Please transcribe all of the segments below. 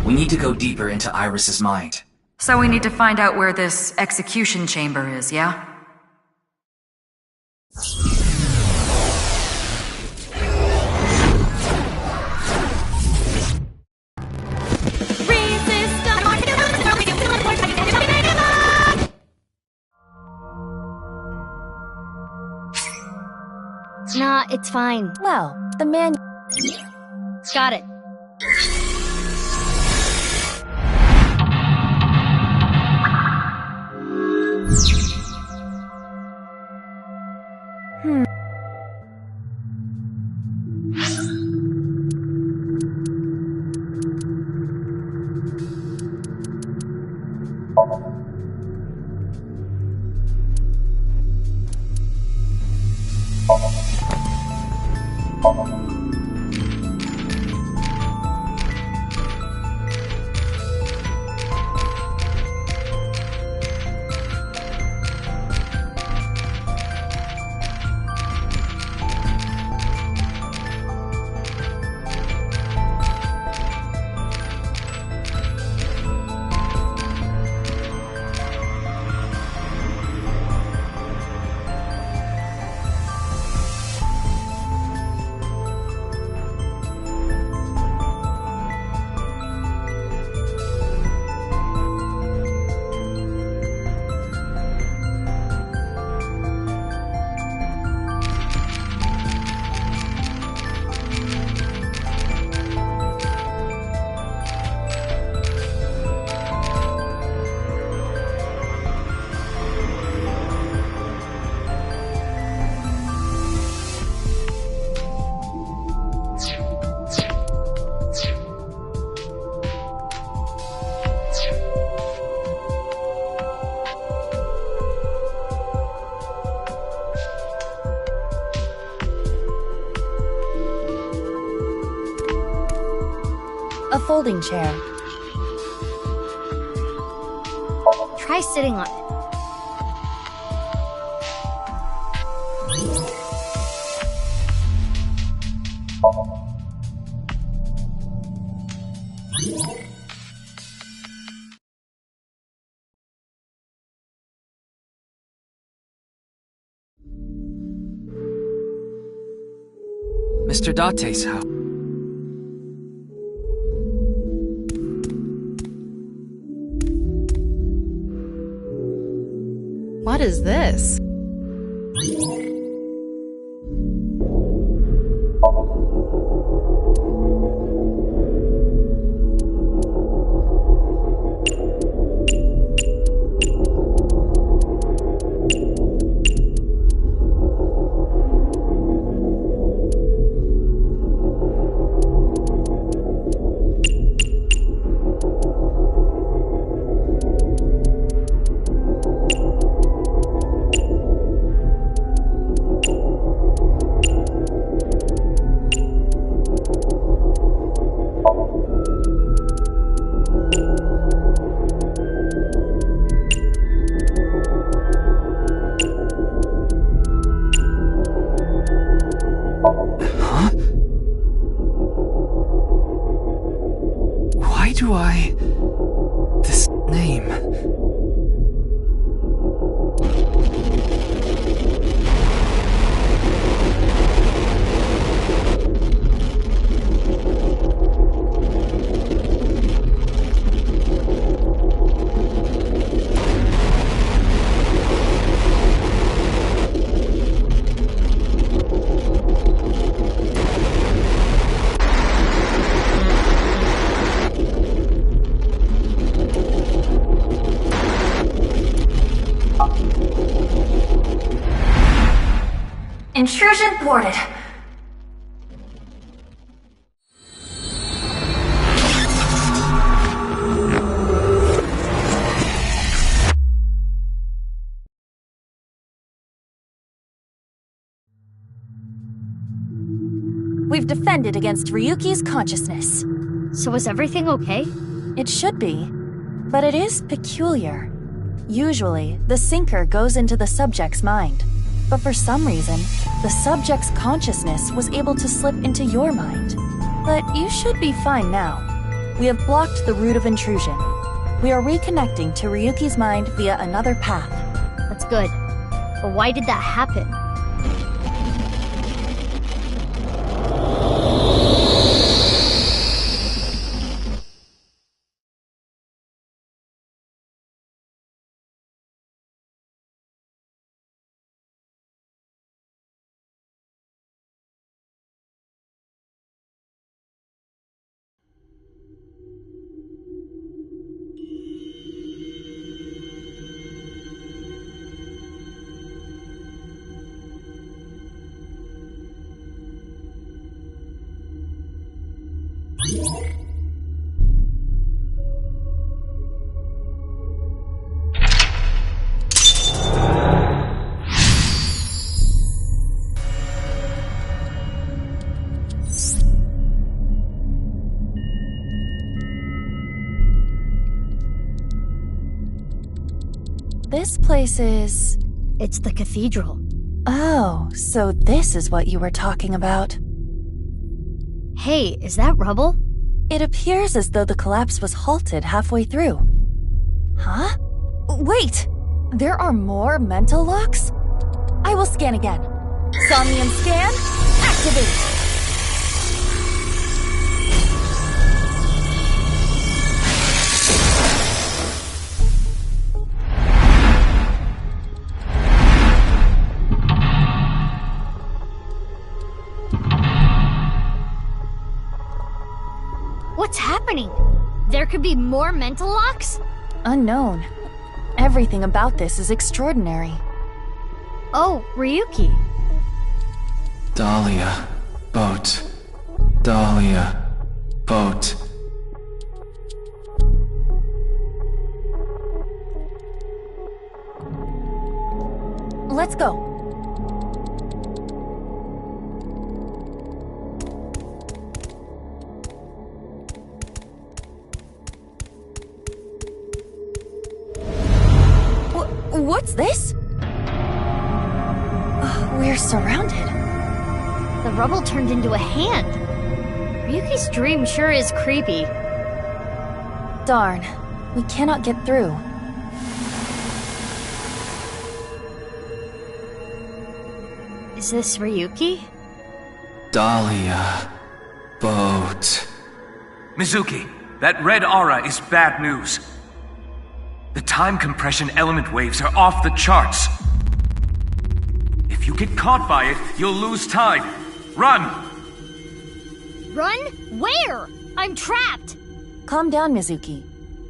We need to go deeper into Iris's mind. So we need to find out where this execution chamber is, yeah? Nah, it's fine. Well, the man... Got it. A folding chair. Try sitting on it. Mr. Date's house. What is this? This name... Intrusion thwarted. We've defended against Ryuki's consciousness. So is everything okay? It should be, but it is peculiar. Usually, the sinker goes into the subject's mind, but for some reason, the subject's consciousness was able to slip into your mind. But you should be fine now. We have blocked the route of intrusion. We are reconnecting to Ryuki's mind via another path. That's good. But why did that happen? This place is... It's the cathedral. Oh, so this is what you were talking about. Hey, is that rubble? It appears as though the collapse was halted halfway through. Huh? Wait! There are more mental locks? I will scan again. Somnium scan, activate! What's happening? There could be more mental locks? Unknown. Everything about this is extraordinary. Oh, Ryuki. Dahlia. Boat. Dahlia. Boat. Let's go. What's this? We're surrounded. The rubble turned into a hand. Ryuki's dream sure is creepy. Darn, we cannot get through. Is this Ryuki? Dahlia. Boat. Mizuki, that red aura is bad news. The time compression element waves are off the charts. If you get caught by it, you'll lose time. Run! Run? Where? I'm trapped! Calm down, Mizuki.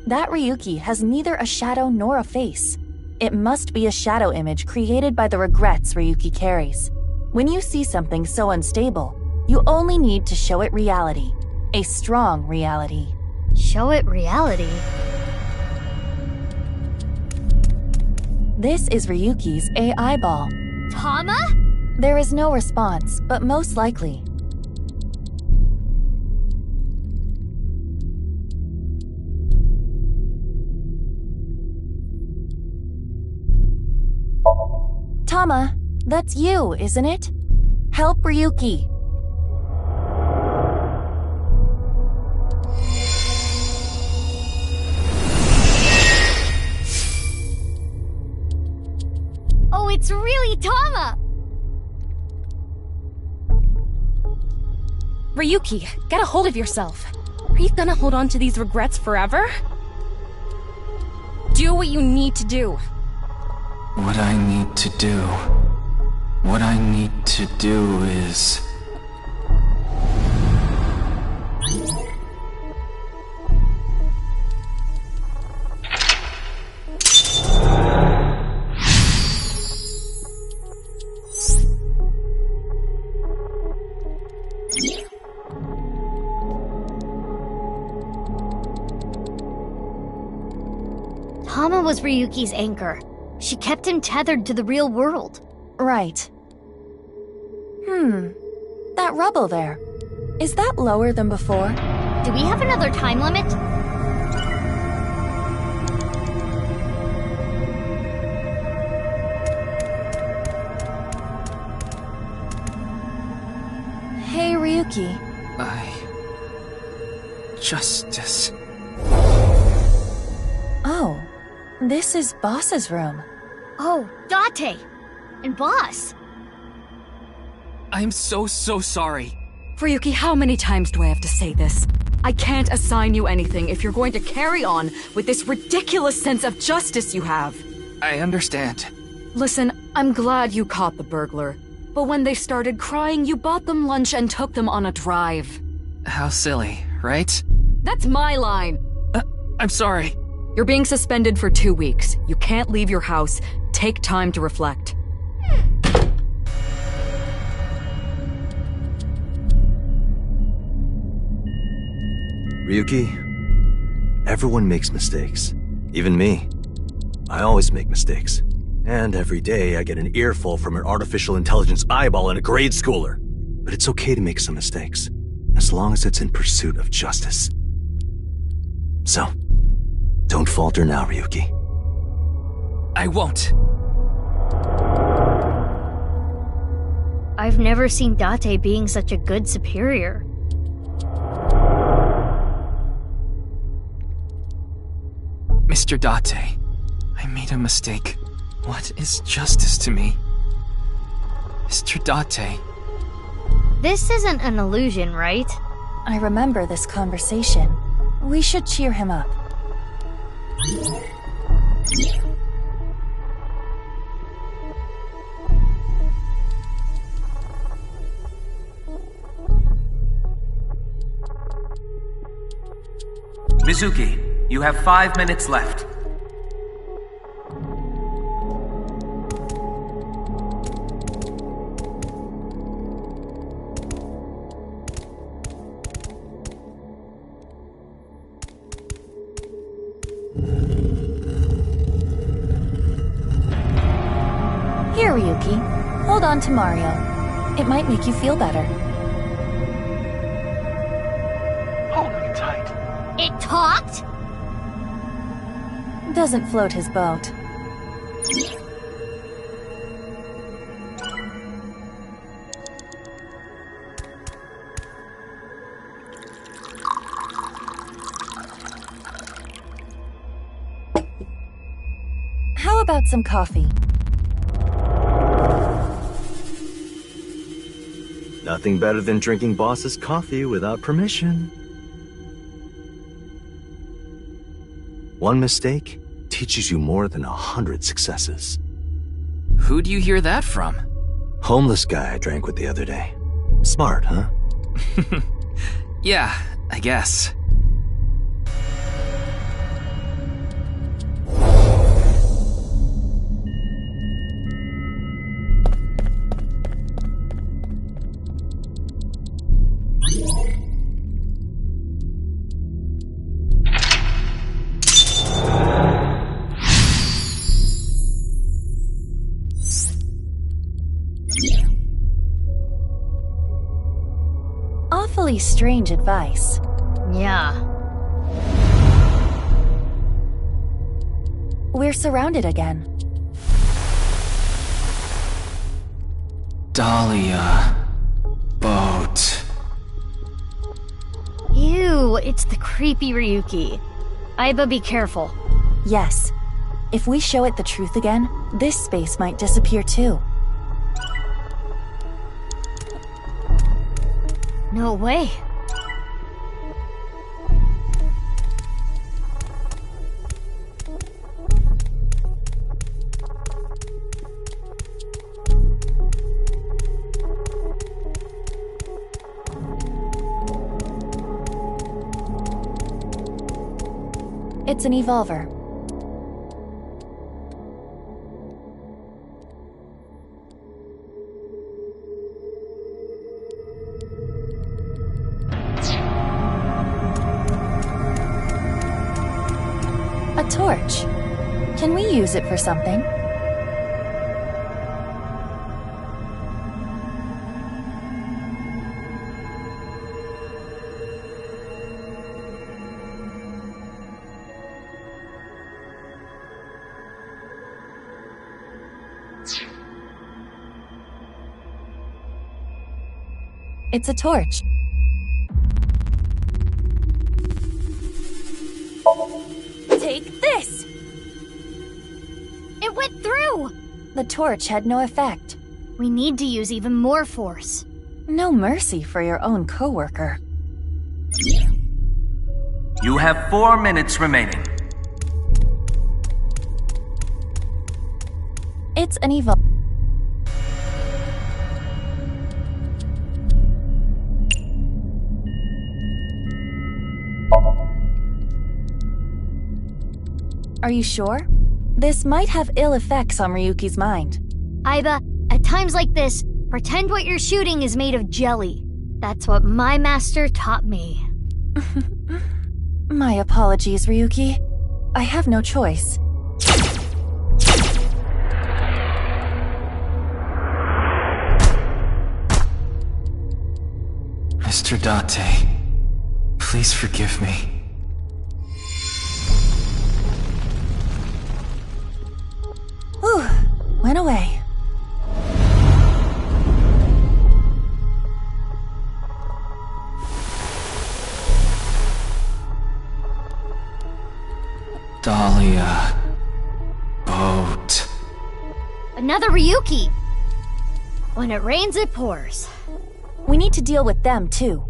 That Ryuki has neither a shadow nor a face. It must be a shadow image created by the regrets Ryuki carries. When you see something so unstable, you only need to show it reality. A strong reality. Show it reality? This is Ryuki's AI ball. Tama? There is no response, but most likely. Tama, that's you, isn't it? Help Ryuki. Oh, it's really Tama! Ryuki, get a hold of yourself. Are you gonna hold on to these regrets forever? Do what you need to do. What I need to do. What I need to do is... Tama was Ryuki's anchor. She kept him tethered to the real world. Right. That rubble there. Is that lower than before? Do we have another time limit? Hey, Ryuki. Justice. Oh, this is Boss's room. Oh, Date! And Boss! I'm so sorry. Ryuki, how many times do I have to say this? I can't assign you anything if you're going to carry on with this ridiculous sense of justice you have. I understand. Listen, I'm glad you caught the burglar. But when they started crying, you bought them lunch and took them on a drive. How silly, right? That's my line! I'm sorry. You're being suspended for 2 weeks. You can't leave your house. Take time to reflect. Ryuki, everyone makes mistakes. Even me. I always make mistakes. And every day I get an earful from an artificial intelligence eyeball and a grade schooler. But it's okay to make some mistakes, as long as it's in pursuit of justice. So, don't falter now, Ryuki. I won't. I've never seen Date being such a good superior. Mr. Date, I made a mistake. What is justice to me? Mr. Date. This isn't an illusion, right? I remember this conversation. We should cheer him up. Mizuki, you have 5 minutes left. Here, Ryuki. Hold on to Mario. It might make you feel better. Hold me tight. It talked? Doesn't float his boat. How about some coffee? Nothing better than drinking Boss's coffee without permission. One mistake teaches you more than 100 successes. Who do you hear that from? Homeless guy I drank with the other day. Smart, huh? Yeah, I guess. Awfully strange advice. Yeah. We're surrounded again. Dahlia. Boat. Ew, it's the creepy Ryuki. Aiba, be careful. Yes. If we show it the truth again, this space might disappear too. No way. It's an evolver. A torch. Can we use it for something? It's a torch. Take this! It went through! The torch had no effect. We need to use even more force. No mercy for your own coworker. You have 4 minutes remaining. It's an evil. Are you sure? This might have ill effects on Ryuki's mind. Aiba, at times like this, pretend what you're shooting is made of jelly. That's what my master taught me. My apologies, Ryuki. I have no choice. Mr. Date, please forgive me. Whew, went away. Dahlia. Boat. Another Ryuki! When it rains, it pours. We need to deal with them, too.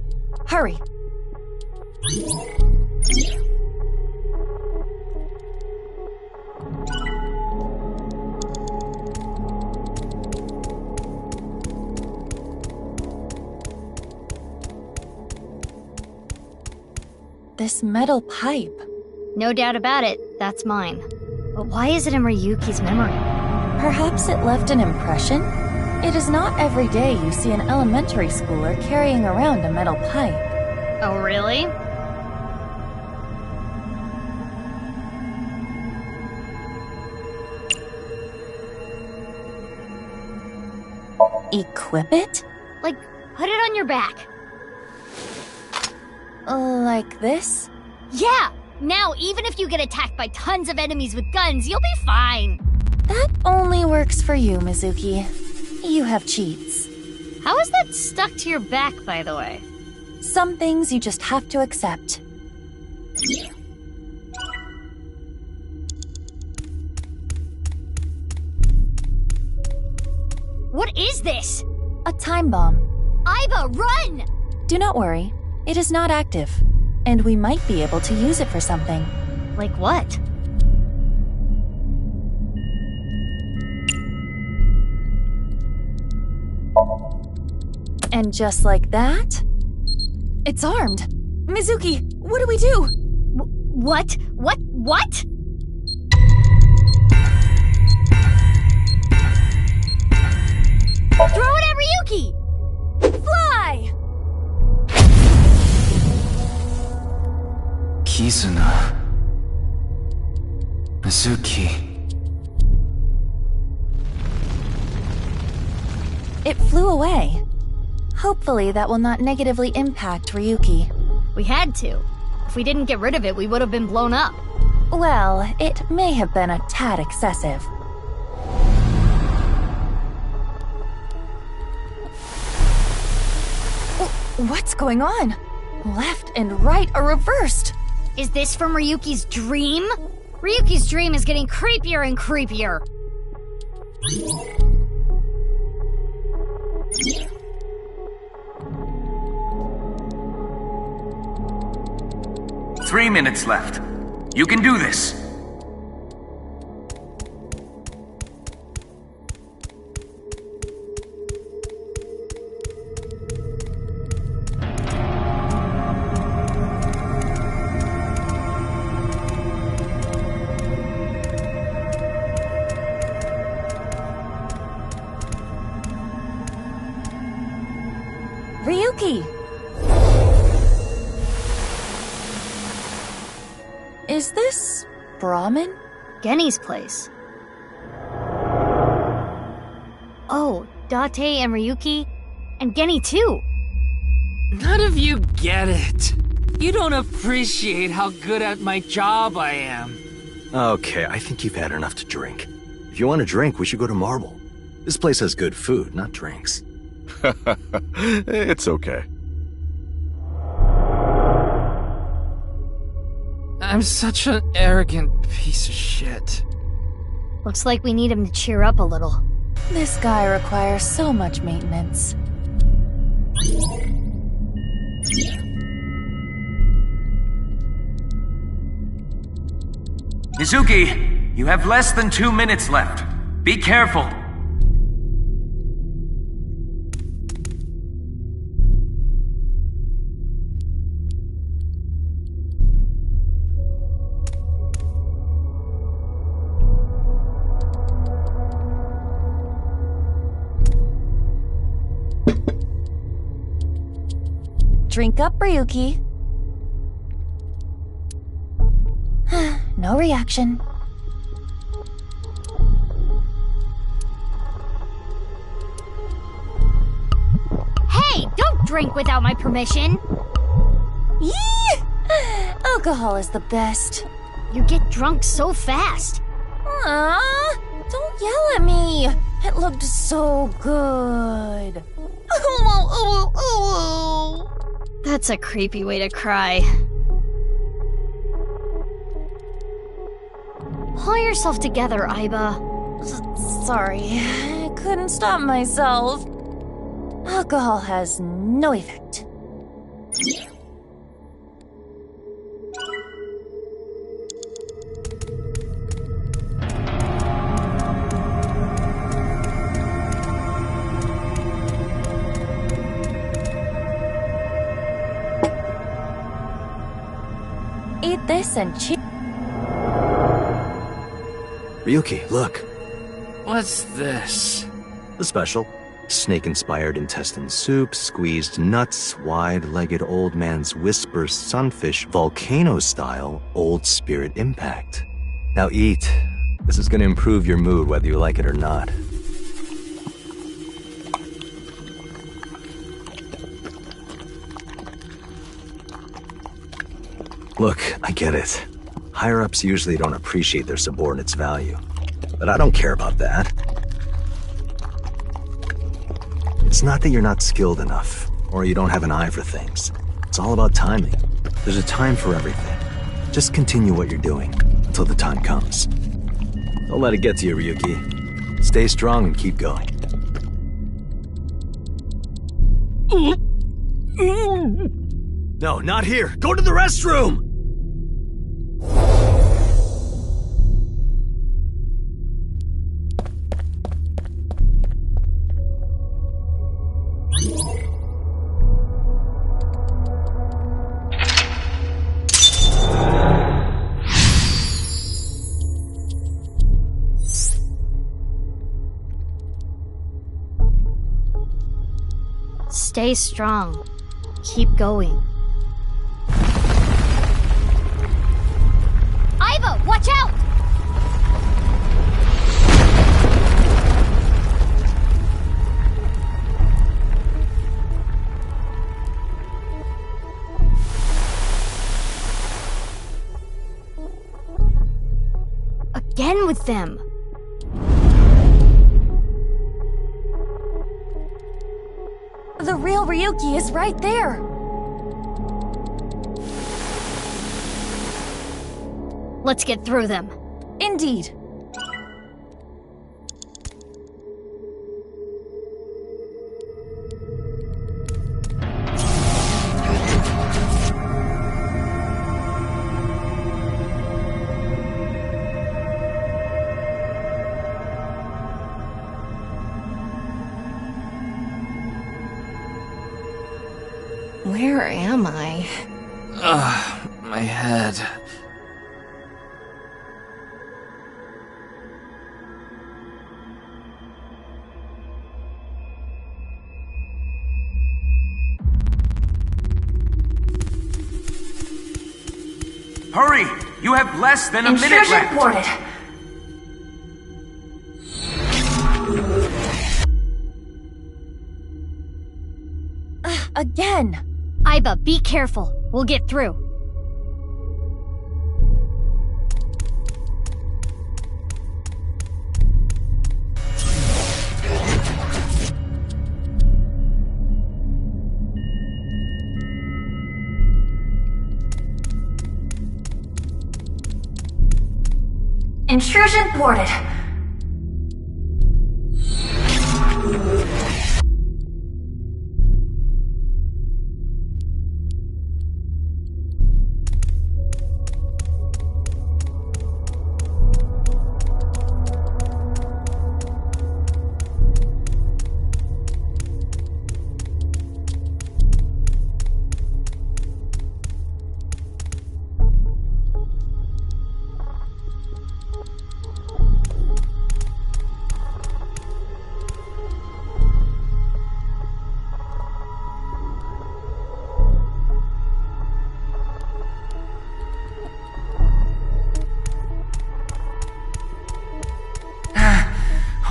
Hurry. This metal pipe. No doubt about it, that's mine. But why is it in Ryuki's memory? Perhaps it left an impression? It is not every day you see an elementary schooler carrying around a metal pipe. Oh, really? Equip it? Like, put it on your back. Like this? Yeah! Now, even if you get attacked by tons of enemies with guns, you'll be fine! That only works for you, Mizuki. You have cheats. How is that stuck to your back, by the way? Some things you just have to accept. What is this? A time bomb. Aiba, run! Do not worry. It is not active. And we might be able to use it for something. Like what? And just like that, it's armed. Mizuki, what do we do? What? What? Throw it at Ryuki! Fly! Kizuna. Mizuki. It flew away. Hopefully that will not negatively impact Ryuki. We had to. If we didn't get rid of it, we would have been blown up. Well, it may have been a tad excessive. What's going on? Left and right are reversed. Is this from Ryuki's dream? Ryuki's dream is getting creepier and creepier. 3 minutes left. You can do this. Ryuki! Is this Brahmin? Genny's place. Oh, Date and Ryuki. And Genny too. None of you get it. You don't appreciate how good at my job I am. Okay, I think you've had enough to drink. If you want a drink, we should go to Marble. This place has good food, not drinks. It's okay. I'm such an arrogant piece of shit. Looks like we need him to cheer up a little. This guy requires so much maintenance. Mizuki, you have less than 2 minutes left. Be careful. Drink up, Ryuki. No reaction. Hey, don't drink without my permission! Yee! Alcohol is the best. You get drunk so fast. Aww, don't yell at me. It looked so good. That's a creepy way to cry. Pull yourself together, Aiba. Sorry, I couldn't stop myself. Alcohol has no effect. Eat this and chew. Ryuki, look. What's this? The special. Snake-inspired intestine soup, squeezed nuts, wide-legged old man's whisper sunfish, volcano-style, old spirit impact. Now eat. This is gonna improve your mood whether you like it or not. Look, I get it. Higher-ups usually don't appreciate their subordinates' value. But I don't care about that. It's not that you're not skilled enough, or you don't have an eye for things. It's all about timing. There's a time for everything. Just continue what you're doing, until the time comes. Don't let it get to you, Ryuki. Stay strong and keep going. No, not here! Go to the restroom! Stay strong. Keep going. Aiba, watch out! Again with them. The real Ryuki is right there. Let's get through them. Indeed. Where am I? Ugh, my head. Hurry! You have less than a minute left. Reported. Again. Aiba, be careful. We'll get through. Intrusion thwarted.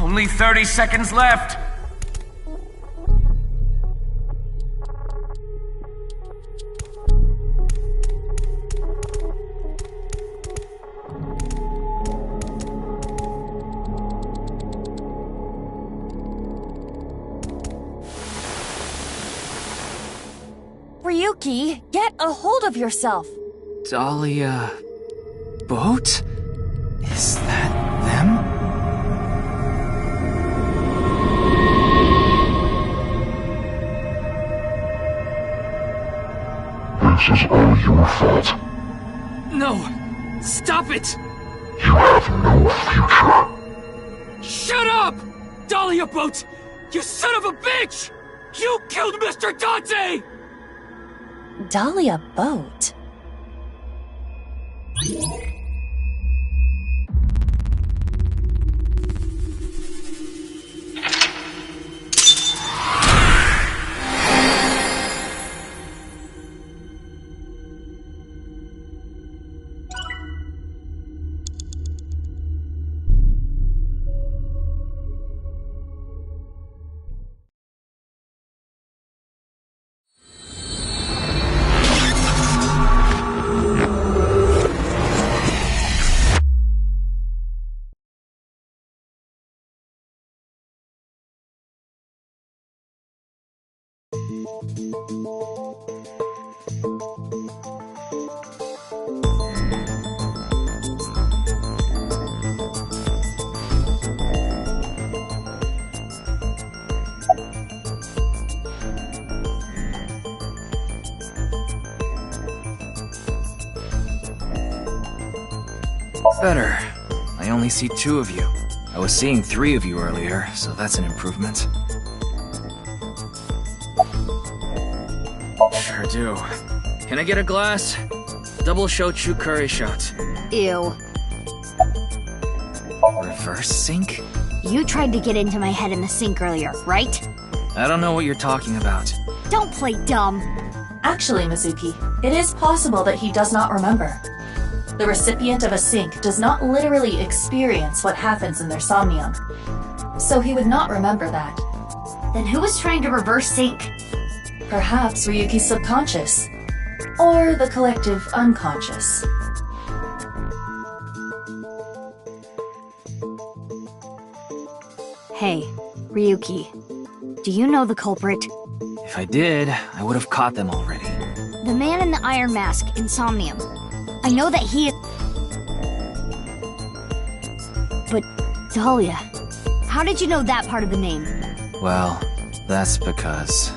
Only 30 seconds left. Ryuki, get a hold of yourself! Dahlia... boat? Is that them? This is all your fault. No! Stop it! You have no future. Shut up! Dahlia Boat! You son of a bitch! You killed Mr. Dante! Dahlia Boat? Better. I only see 2 of you. I was seeing 3 of you earlier, so that's an improvement. Sure do. Can I get a glass? Double shochu curry shot. Ew. Reverse sync? You tried to get into my head in the sink earlier, right? I don't know what you're talking about. Don't play dumb. Actually, Mizuki, it is possible that he does not remember. The recipient of a sync does not literally experience what happens in their somnium. So he would not remember that. Then who was trying to reverse sync? Perhaps Ryuki's subconscious. Or the collective unconscious. Hey, Ryuki. Do you know the culprit? If I did, I would have caught them already. The man in the iron mask, Insomnium. I know that he is... But, Dahlia, how did you know that part of the name? Well, that's because...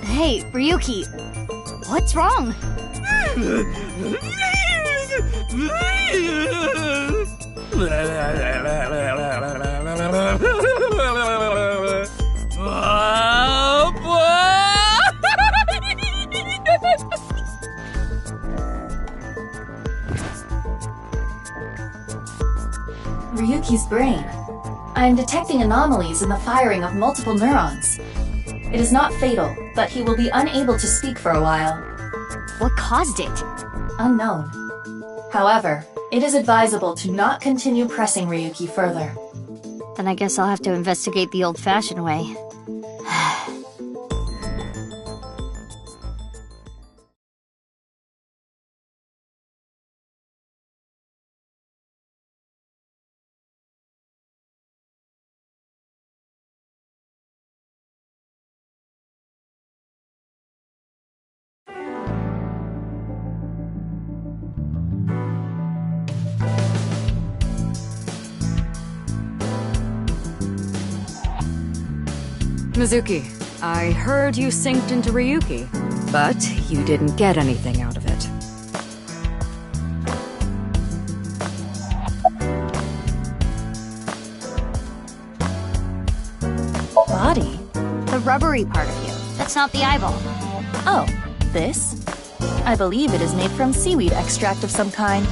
Hey, Ryuki, what's wrong? Ryuki's brain. I am detecting anomalies in the firing of multiple neurons. It is not fatal, but he will be unable to speak for a while. What caused it? Unknown. However, it is advisable to not continue pressing Ryuki further. Then I guess I'll have to investigate the old-fashioned way. Mizuki, I heard you synced into Ryuki, but you didn't get anything out of it. Body? The rubbery part of you. That's not the eyeball. Oh, this? I believe it is made from seaweed extract of some kind.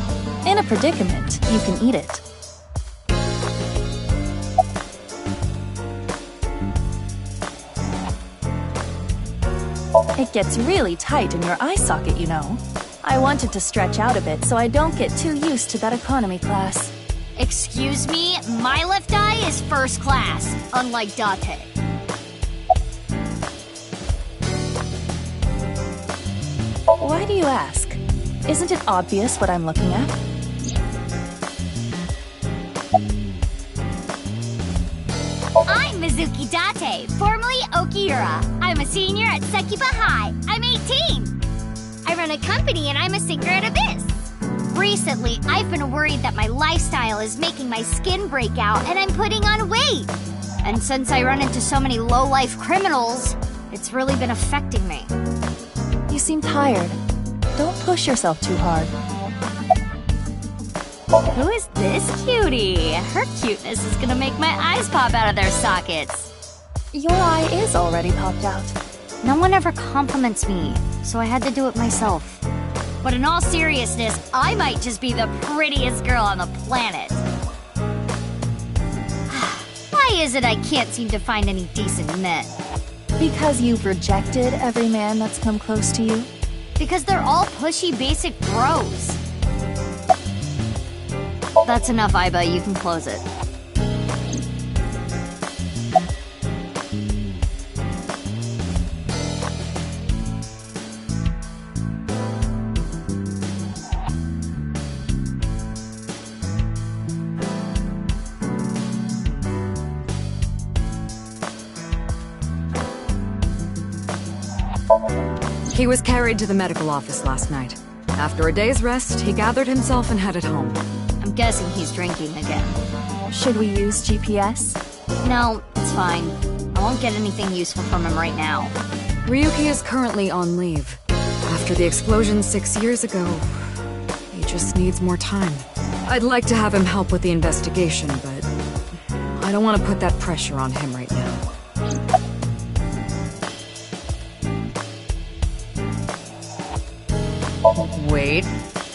In a predicament, you can eat it. It gets really tight in your eye socket, you know. I want it to stretch out a bit so I don't get too used to that economy class. Excuse me, my left eye is first class, unlike Date. Why do you ask? Isn't it obvious what I'm looking at? I'm Mizuki Date, formerly Okiura. I'm a senior at Sekiba High. I'm 18. I run a company and I'm a singer at Abyss. Recently, I've been worried that my lifestyle is making my skin break out and I'm putting on weight. And since I run into so many low-life criminals, it's really been affecting me. You seem tired. Don't push yourself too hard. Who is this cutie? Her cuteness is gonna make my eyes pop out of their sockets. Your eye is already popped out. No one ever compliments me, so I had to do it myself. But in all seriousness, I might just be the prettiest girl on the planet. Why is it I can't seem to find any decent men? Because you've rejected every man that's come close to you? Because they're all pushy basic bros. That's enough, Aiba. You can close it. He was carried to the medical office last night. After a day's rest, he gathered himself and headed home. I'm guessing he's drinking again. Should we use GPS? No, it's fine. I won't get anything useful from him right now. Ryuki is currently on leave. After the explosion 6 years ago, he just needs more time. I'd like to have him help with the investigation, but I don't want to put that pressure on him right now. Wait,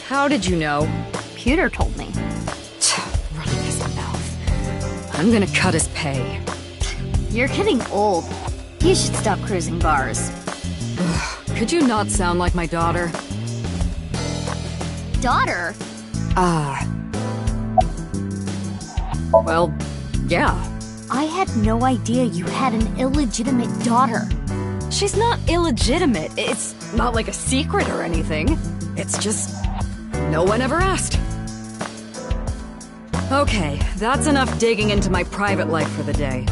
how did you know? Pewter told me. Running his mouth. I'm gonna cut his pay. You're getting old. You should stop cruising bars. Could you not sound like my daughter? Daughter? Well, yeah. I had no idea you had an illegitimate daughter. She's not illegitimate. It's not like a secret or anything. It's just... no one ever asked. Okay, that's enough digging into my private life for the day.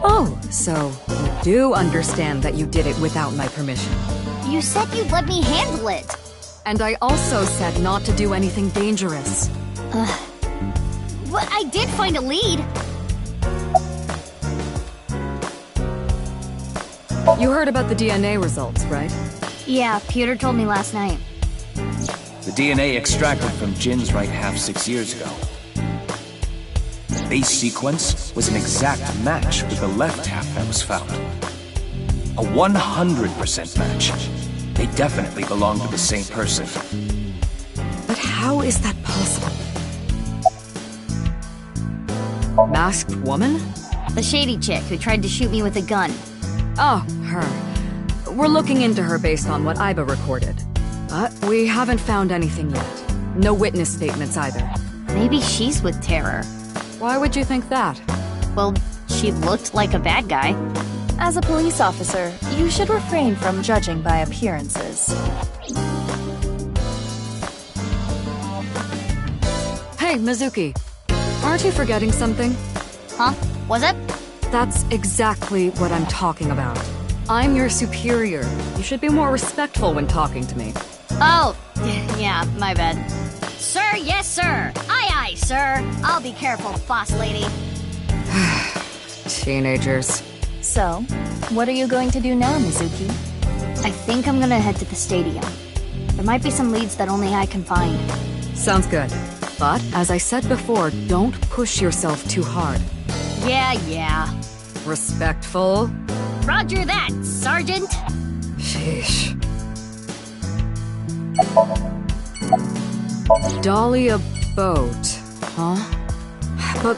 Oh, so you do understand that you did it without my permission. You said you'd let me handle it. And I also said not to do anything dangerous. But I did find a lead. You heard about the DNA results, right? Yeah, Pewter told me last night. The DNA extracted from Jin's right half 6 years ago. The base sequence was an exact match with the left half that was found. A 100% match. They definitely belong to the same person. But how is that possible? Masked woman? The shady chick who tried to shoot me with a gun. Oh, her. We're looking into her based on what Aiba recorded. But we haven't found anything yet. No witness statements either. Maybe she's with Terror. Why would you think that? Well, she looked like a bad guy. As a police officer, you should refrain from judging by appearances. Hey, Mizuki. Aren't you forgetting something? Huh? Was it? That's exactly what I'm talking about. I'm your superior. You should be more respectful when talking to me. Oh, yeah, my bad. Sir, yes, sir. Aye, aye, sir. I'll be careful, boss lady. Teenagers. So, what are you going to do now, Mizuki? I think I'm gonna head to the stadium. There might be some leads that only I can find. Sounds good. But, as I said before, don't push yourself too hard. Yeah. Respectful? Roger that, Sergeant! Sheesh. Dahlia boat, huh? But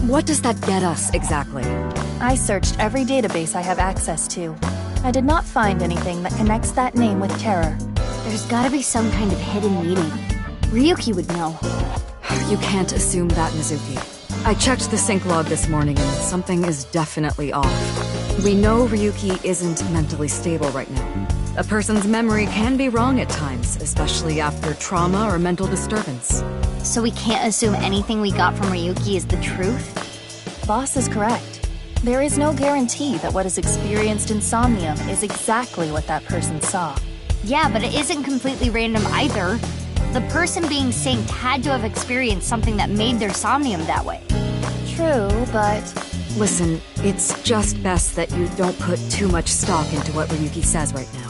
what does that get us, exactly? I searched every database I have access to. I did not find anything that connects that name with terror. There's gotta be some kind of hidden meaning. Ryuki would know. You can't assume that, Mizuki. I checked the sync log this morning and something is definitely off. We know Ryuki isn't mentally stable right now. A person's memory can be wrong at times, especially after trauma or mental disturbance. So we can't assume anything we got from Ryuki is the truth? Boss is correct. There is no guarantee that what is experienced in Somnium is exactly what that person saw. Yeah, but it isn't completely random either. The person being synced had to have experienced something that made their Somnium that way. True, but... Listen, it's just best that you don't put too much stock into what Ryuki says right now.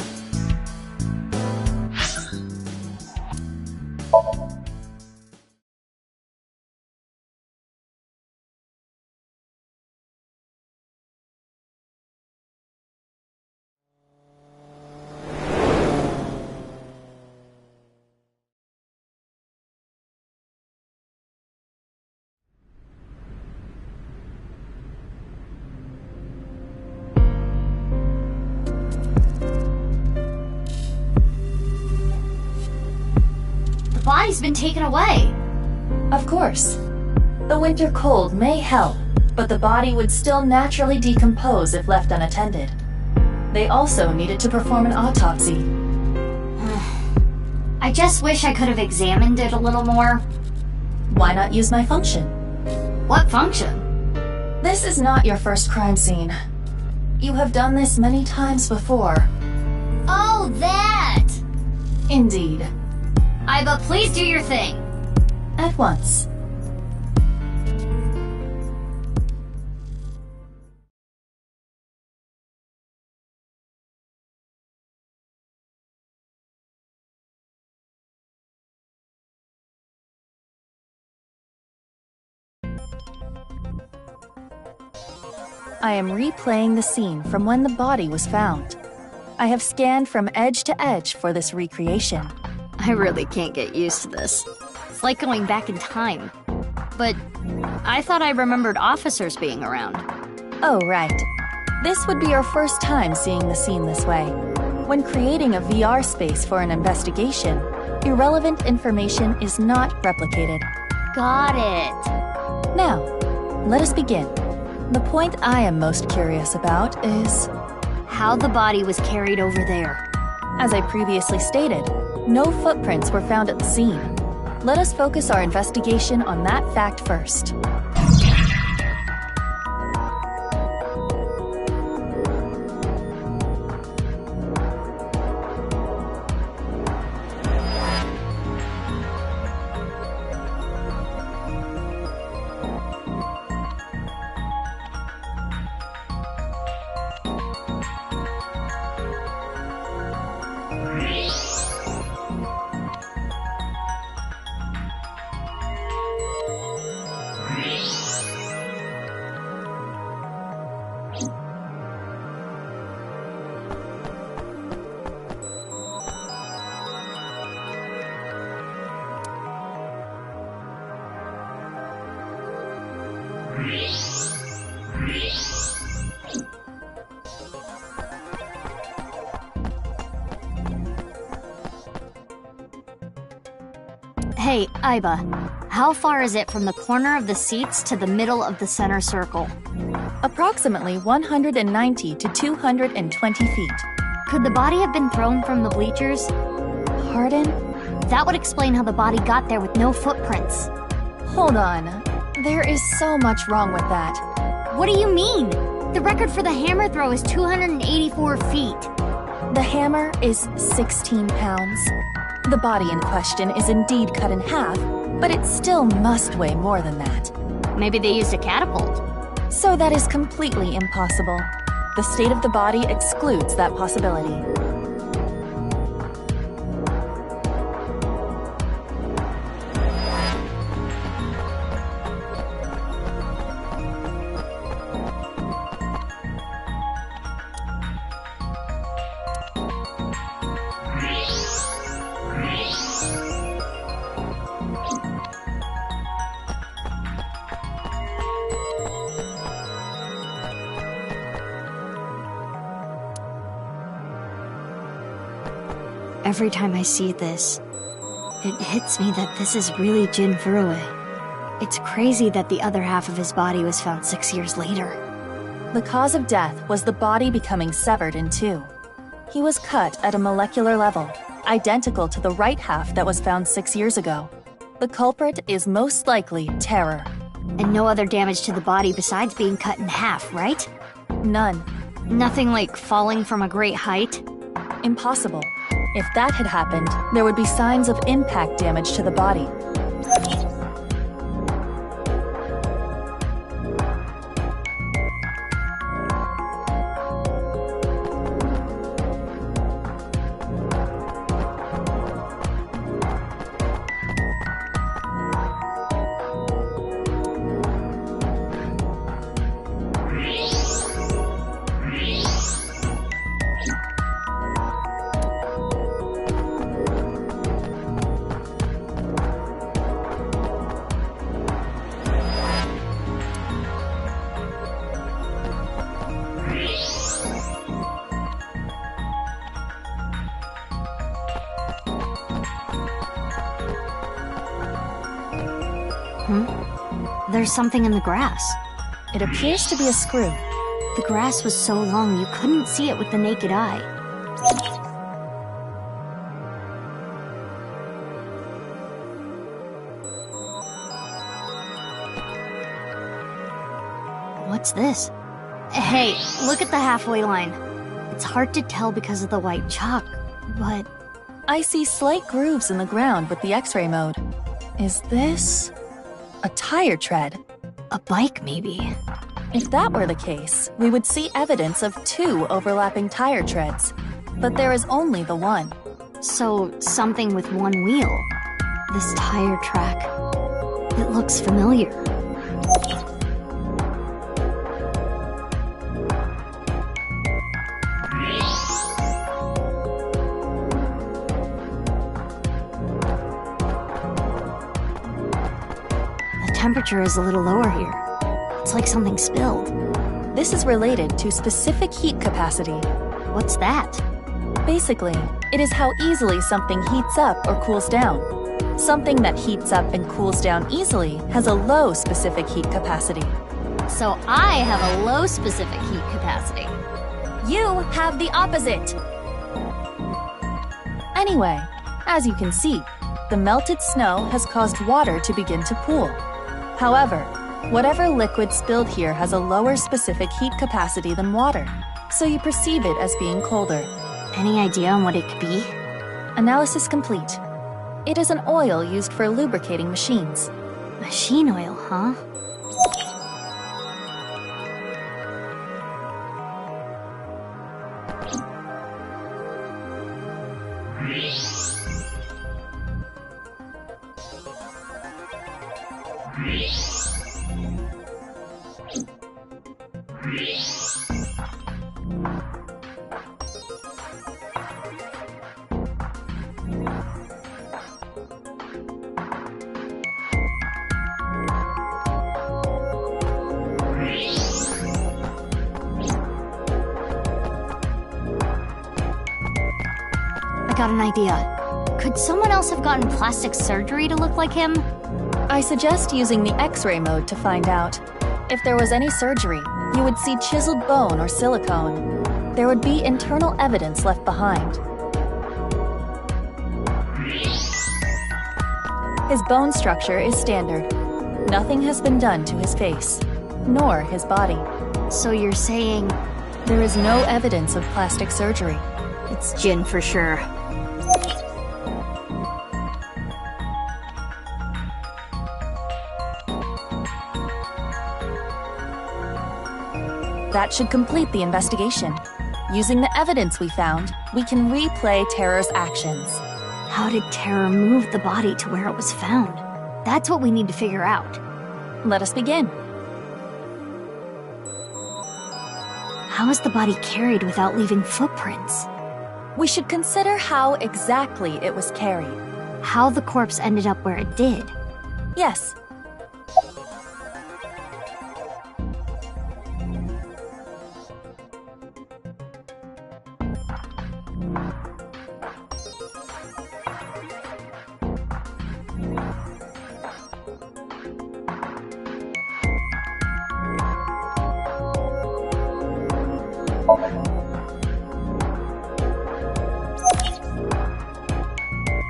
The body's been taken away. Of course. The winter cold may help, but the body would still naturally decompose if left unattended. They also needed to perform an autopsy. I just wish I could have examined it a little more. Why not use my function? What function? This is not your first crime scene. You have done this many times before. Oh, that! Indeed. Aiba, please do your thing. At once. I am replaying the scene from when the body was found. I have scanned from edge to edge for this recreation. I really can't get used to this. It's like going back in time. But I thought I remembered officers being around. Oh, right. This would be your first time seeing the scene this way. When creating a VR space for an investigation, irrelevant information is not replicated. Got it. Now, let us begin. The point I am most curious about is... how the body was carried over there. As I previously stated, no footprints were found at the scene. Let us focus our investigation on that fact first. Hey, Aiba, how far is it from the corner of the seats to the middle of the center circle? Approximately 190 to 220 feet. Could the body have been thrown from the bleachers? Pardon? That would explain how the body got there with no footprints. Hold on. There is so much wrong with that. What do you mean? The record for the hammer throw is 284 feet. The hammer is 16 pounds. The body in question is indeed cut in half, but it still must weigh more than that. Maybe they used a catapult. So that is completely impossible. The state of the body excludes that possibility. Every time I see this, it hits me that this is really Jin Furue. It's crazy that the other half of his body was found 6 years later. The cause of death was the body becoming severed in two. He was cut at a molecular level, identical to the right half that was found 6 years ago. The culprit is most likely Terror. And no other damage to the body besides being cut in half, right? None. Nothing like falling from a great height? Impossible. If that had happened, there would be signs of impact damage to the body. There's something in the grass. It appears to be a screw. The grass was so long you couldn't see it with the naked eye. What's this? Hey, look at the halfway line. It's hard to tell because of the white chalk, but... I see slight grooves in the ground with the X-ray mode. Is this... a tire tread? A bike, maybe. If that were the case, we would see evidence of two overlapping tire treads. But there is only the one. So, something with one wheel. This tire track. It looks familiar. The temperature is a little lower here. It's like something spilled. This is related to specific heat capacity. What's that? Basically, it is how easily something heats up or cools down. Something that heats up and cools down easily has a low specific heat capacity. So I have a low specific heat capacity. You have the opposite! Anyway, as you can see, the melted snow has caused water to begin to pool. However, whatever liquid spilled here has a lower specific heat capacity than water, so you perceive it as being colder. Any idea on what it could be? Analysis complete. It is an oil used for lubricating machines. Machine oil, huh? I got an idea. Could someone else have gotten plastic surgery to look like him? I suggest using the X-ray mode to find out. If there was any surgery, you would see chiseled bone or silicone. There would be internal evidence left behind. His bone structure is standard. Nothing has been done to his face, nor his body. So you're saying... There is no evidence of plastic surgery. It's Jin for sure. That should complete the investigation. Using the evidence we found, we can replay Terror's actions. How did Terror move the body to where it was found? That's what we need to figure out. Let us begin. How was the body carried without leaving footprints? We should consider how exactly it was carried. How the corpse ended up where it did. Yes.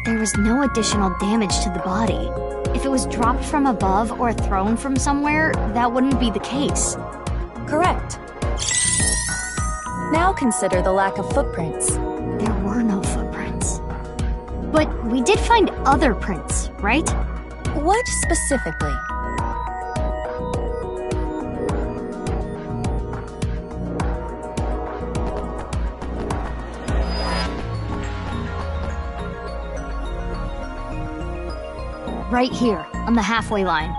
There was no additional damage to the body. If it was dropped from above or thrown from somewhere, that wouldn't be the case. Correct. Now consider the lack of footprints. There were no footprints. But we did find other prints, right? What specifically? Right here, on the halfway line.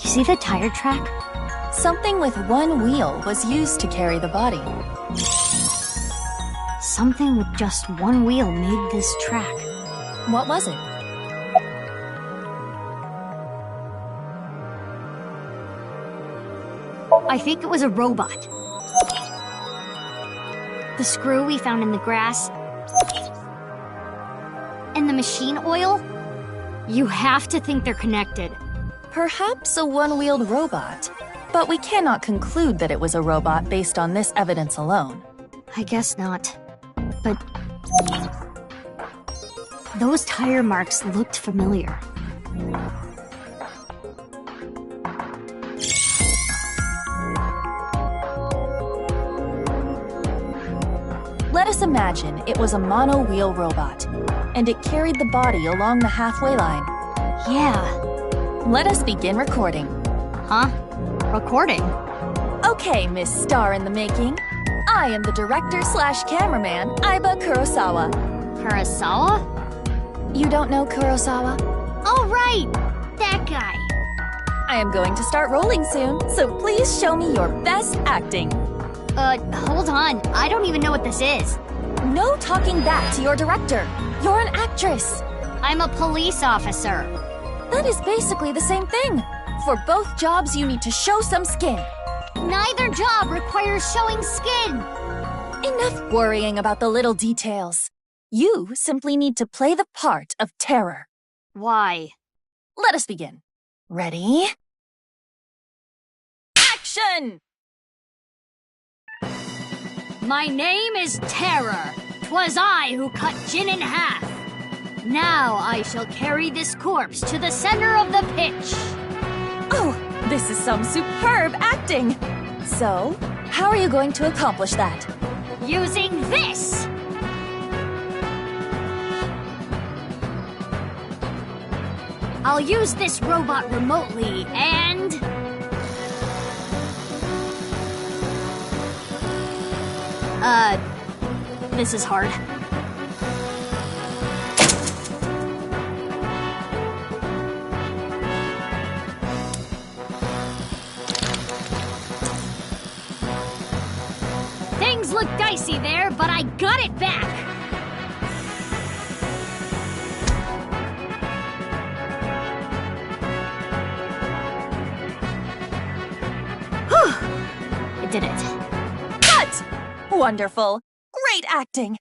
You see the tire track? Something with one wheel was used to carry the body. Something with just one wheel made this track. What was it? I think it was a robot. The screw we found in the grass. And the machine oil? You have to think they're connected. Perhaps a one-wheeled robot. But we cannot conclude that it was a robot based on this evidence alone. I guess not. But those tire marks looked familiar. Let us imagine it was a mono-wheel robot, and it carried the body along the halfway line. Yeah. Let us begin recording. Huh? Recording? Okay, Miss Star in the Making. I am the director/cameraman, Aiba Kurosawa. Kurosawa? You don't know Kurosawa? Oh, right! That guy. I am going to start rolling soon, so please show me your best acting. Hold on. I don't even know what this is. No talking back to your director. You're an actress. I'm a police officer. That is basically the same thing. For both jobs, you need to show some skin. Neither job requires showing skin. Enough worrying about the little details. You simply need to play the part of Terror. Why? Let us begin. Ready? Action! My name is Terror. 'Twas I who cut Jin in half. Now I shall carry this corpse to the center of the pitch. Oh, this is some superb acting. So, how are you going to accomplish that? Using this! I'll use this robot remotely and... this is hard. Things look dicey there, but I got it back! Whew! I did it. Cut! Wonderful. Great acting.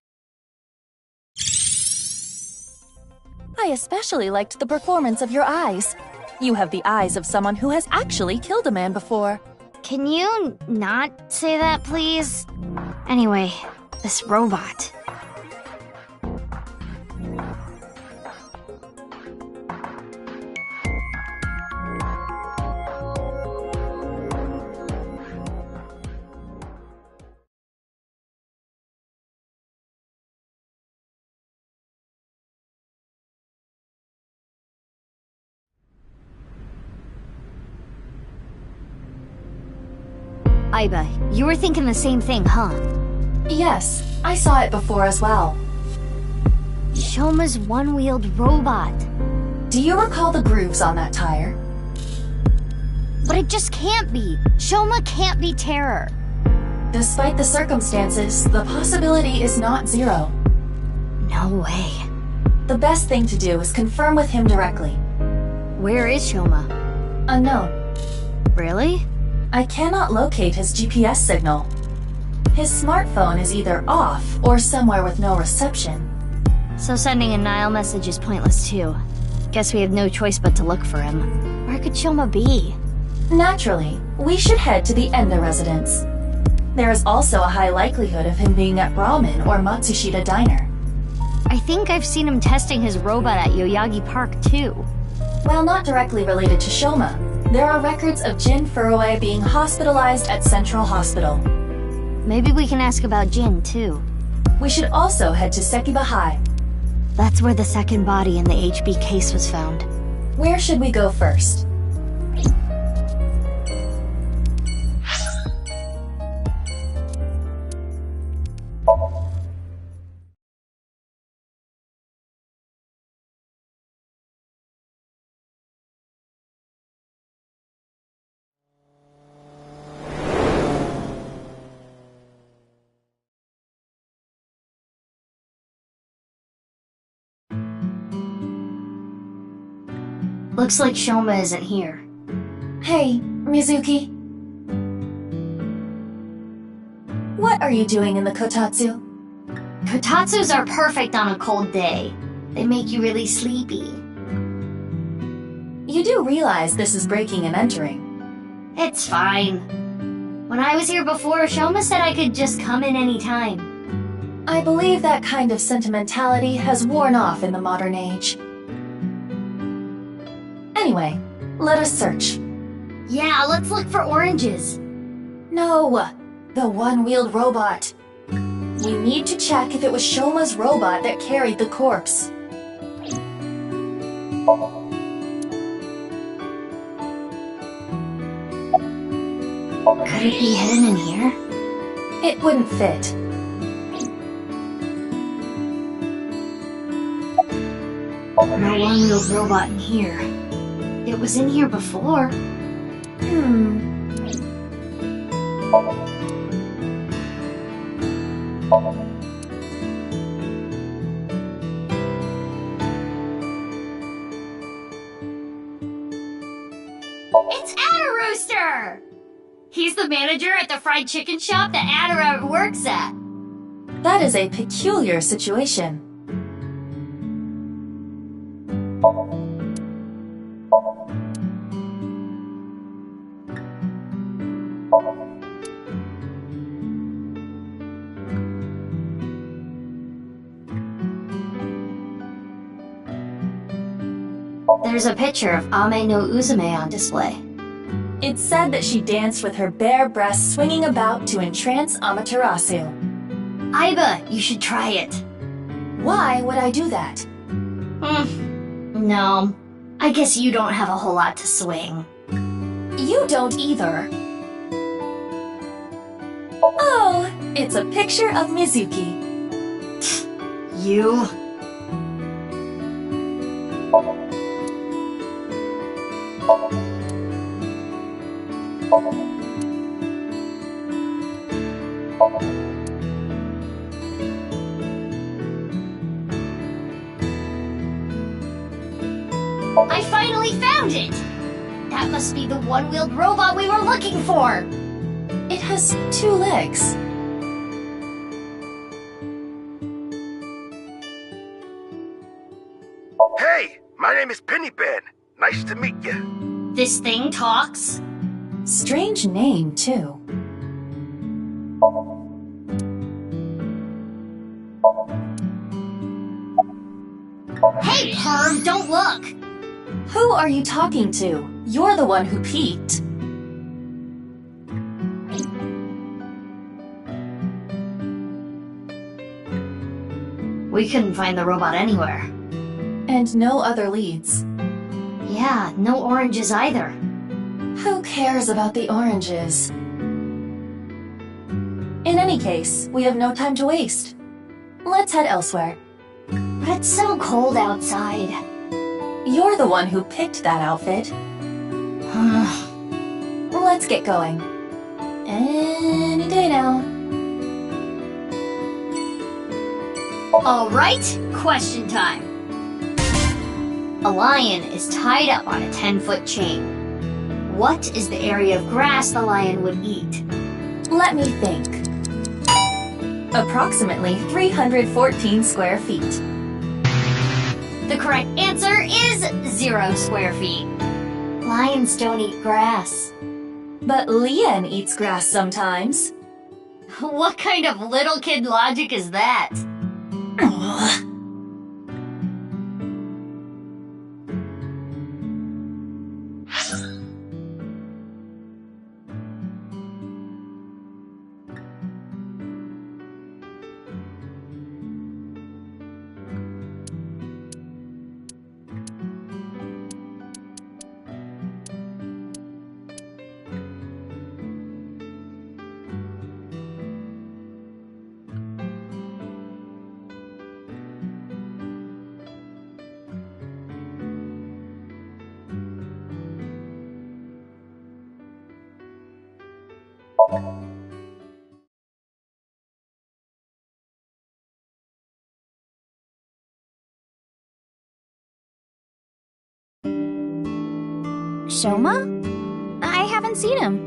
I especially liked the performance of your eyes. You have the eyes of someone who has actually killed a man before. Can you not say that, please? Anyway, this robot. Aiba, you were thinking the same thing, huh? Yes, I saw it before as well. Shoma's one-wheeled robot. Do you recall the grooves on that tire? But it just can't be. Shoma can't be Terror. Despite the circumstances, the possibility is not zero. No way. The best thing to do is confirm with him directly. Where is Shoma? Unknown. Really? I cannot locate his GPS signal. His smartphone is either off or somewhere with no reception. So sending a Nile message is pointless too. Guess we have no choice but to look for him. Where could Shoma be? Naturally, we should head to the Enda residence. There is also a high likelihood of him being at Ramen or Matsushita Diner. I think I've seen him testing his robot at Yoyagi Park too. While not directly related to Shoma, there are records of Jin Furue being hospitalized at Central Hospital. Maybe we can ask about Jin too. We should also head to Sekiba High. That's where the second body in the HB case was found. Where should we go first? Looks like Shoma isn't here. Hey, Mizuki. What are you doing in the Kotatsu? Kotatsus are perfect on a cold day. They make you really sleepy. You do realize this is breaking and entering. It's fine. When I was here before, Shoma said I could just come in any time. I believe that kind of sentimentality has worn off in the modern age. Anyway, let us search. Yeah, let's look for oranges. No, the one-wheeled robot. We need to check if it was Shoma's robot that carried the corpse. Could it be hidden in here? It wouldn't fit. No one-wheeled robot in here. It was in here before. It's Adderooster! He's the manager at the fried chicken shop that Adara works at. That is a peculiar situation. There's a picture of Ame no Uzume on display. It's said that she danced with her bare breasts swinging about to entrance Amaterasu. Aiba, you should try it. Why would I do that? No. I guess you don't have a whole lot to swing. You don't either. Oh, it's a picture of Mizuki. You? I finally found it! That must be the one-wheeled robot we were looking for! It has 2 legs. Hey, my name is Pennyben. Nice to meet you. This thing talks? Strange name, too. Hey, perv, don't look! Who are you talking to? You're the one who peeked. We couldn't find the robot anywhere. And no other leads. Yeah, no oranges either. Who cares about the oranges? In any case, we have no time to waste. Let's head elsewhere. But it's so cold outside. You're the one who picked that outfit. Let's get going. Any day now. Alright, question time. A lion is tied up on a 10-foot chain. What is the area of grass the lion would eat? Let me think. Approximately 314 square feet. The correct answer is 0 square feet. Lions don't eat grass. But Lian eats grass sometimes. What kind of little kid logic is that? Shoma? I haven't seen him.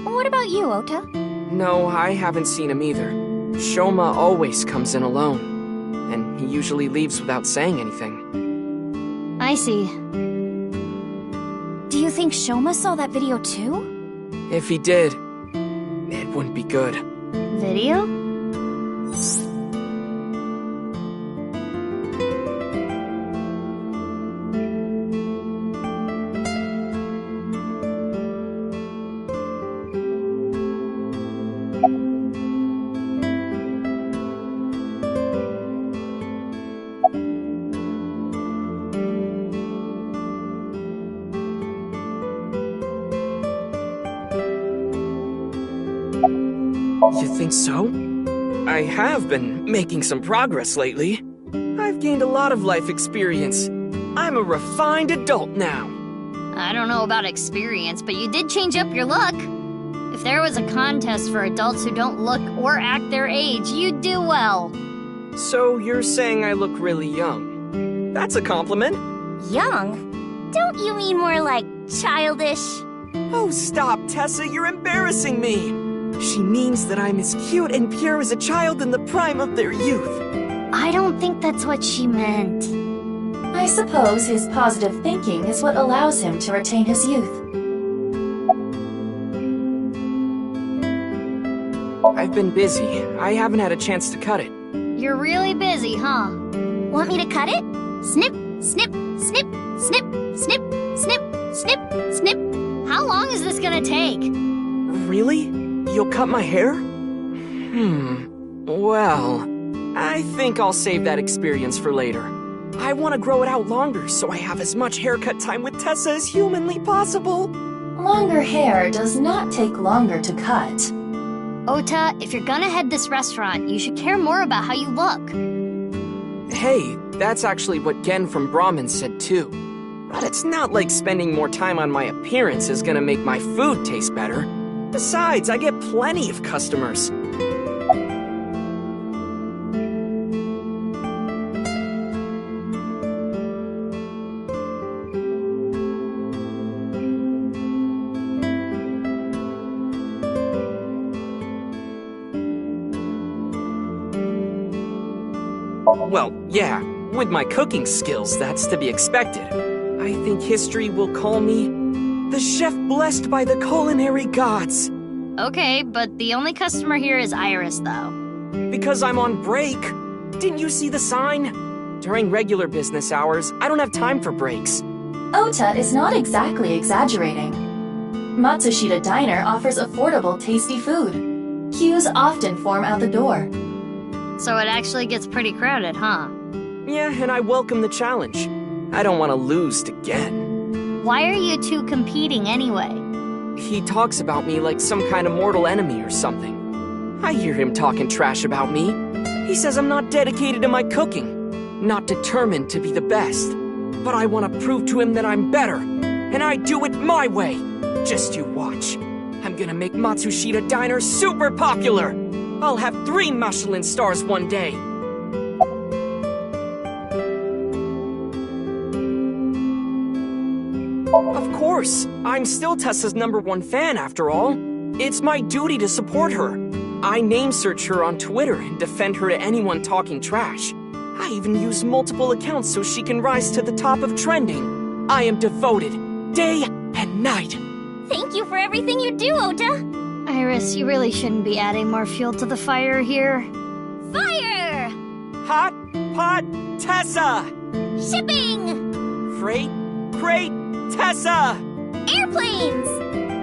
What about you, Ota? No, I haven't seen him either. Shoma always comes in alone, and he usually leaves without saying anything. I see. Do you think Shoma saw that video too? If he did, it wouldn't be good. Video? You think so? I have been making some progress lately. I've gained a lot of life experience. I'm a refined adult now. I don't know about experience, but you did change up your look. If there was a contest for adults who don't look or act their age, you'd do well. So you're saying I look really young? That's a compliment. Young? Don't you mean more like childish? Oh, stop, Tessa, you're embarrassing me. She means that I'm as cute and pure as a child in the prime of their youth. I don't think that's what she meant. I suppose his positive thinking is what allows him to retain his youth. I've been busy. I haven't had a chance to cut it. You're really busy, huh? Want me to cut it? Snip, snip, snip, snip, snip, snip, snip, snip. How long is this gonna take? Really? You'll cut my hair? Well, I think I'll save that experience for later. I want to grow it out longer so I have as much haircut time with Tessa as humanly possible. Longer hair does not take longer to cut. Ota, if you're gonna head this restaurant, you should care more about how you look. Hey, that's actually what Gen from Brahmin said too. But it's not like spending more time on my appearance is gonna make my food taste better. Besides, I get plenty of customers. Well, yeah, with my cooking skills, that's to be expected. I think history will call me the chef blessed by the culinary gods. Okay, but the only customer here is Iris, though. Because I'm on break. Didn't you see the sign? During regular business hours, I don't have time for breaks. Ota is not exactly exaggerating. Matsushita Diner offers affordable, tasty food. Queues often form out the door. So it actually gets pretty crowded, huh? Yeah, and I welcome the challenge. I don't want to lose to Gen. Why are you two competing anyway? He talks about me like some kind of mortal enemy or something. I hear him talking trash about me. He says I'm not dedicated to my cooking, not determined to be the best. But I want to prove to him that I'm better, and I do it my way. Just you watch. I'm gonna make Matsushita Diner super popular. I'll have 3 Michelin stars one day. Of course, I'm still Tessa's #1 fan after all. It's my duty to support her. I name search her on Twitter and defend her to anyone talking trash. I even use multiple accounts so she can rise to the top of trending. I am devoted, day and night. Thank you for everything you do, Ota. Iris, you really shouldn't be adding more fuel to the fire here. Fire! Hot Pot Tessa! Shipping! Freight Crate Tessa! Airplanes!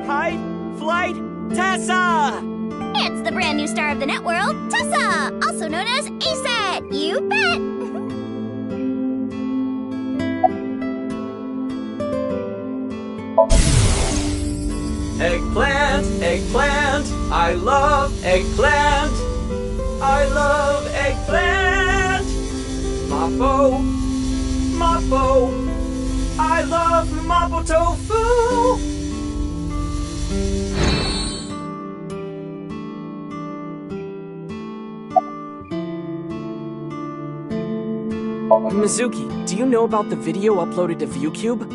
High Flight Tessa! It's the brand new star of the net world, Tessa! Also known as ASAT! You bet! Eggplant, eggplant, I love eggplant. I love eggplant. Mapo, Mapo, I love Mapo tofu. Mizuki, do you know about the video uploaded to ViewCube?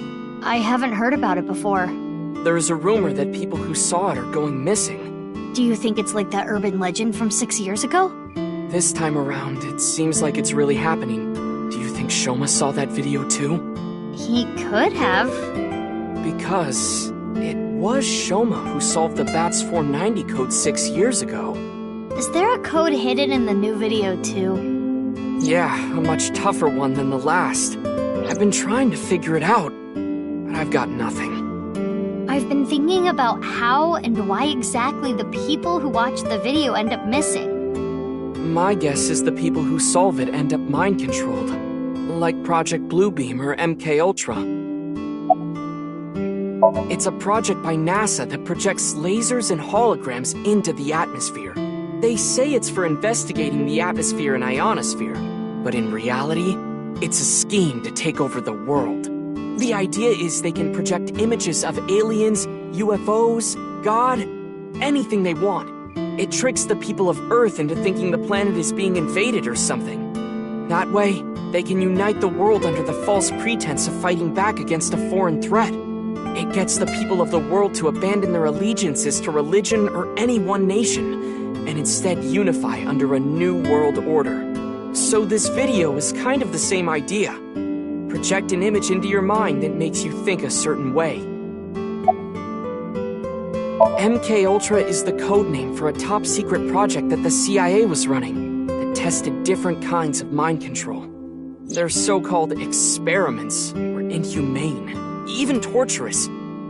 I haven't heard about it before. There's a rumor that people who saw it are going missing. Do you think it's like that urban legend from 6 years ago? This time around, it seems like it's really happening. Do you think Shoma saw that video too? He could have. Because it was Shoma who solved the BATS 490 code 6 years ago. Is there a code hidden in the new video too? Yeah, a much tougher one than the last. I've been trying to figure it out, but I've got nothing. I've been thinking about how and why exactly the people who watch the video end up missing. My guess is the people who solve it end up mind-controlled, like Project Bluebeam or MK Ultra. It's a project by NASA that projects lasers and holograms into the atmosphere. They say it's for investigating the atmosphere and ionosphere, but in reality, it's a scheme to take over the world. The idea is they can project images of aliens, UFOs, God, anything they want. It tricks the people of Earth into thinking the planet is being invaded or something. That way, they can unite the world under the false pretense of fighting back against a foreign threat. It gets the people of the world to abandon their allegiances to religion or any one nation, and instead unify under a new world order. So this video is kind of the same idea. Project an image into your mind that makes you think a certain way. MK Ultra is the codename for a top-secret project that the CIA was running that tested different kinds of mind control. Their so-called experiments were inhumane, even torturous,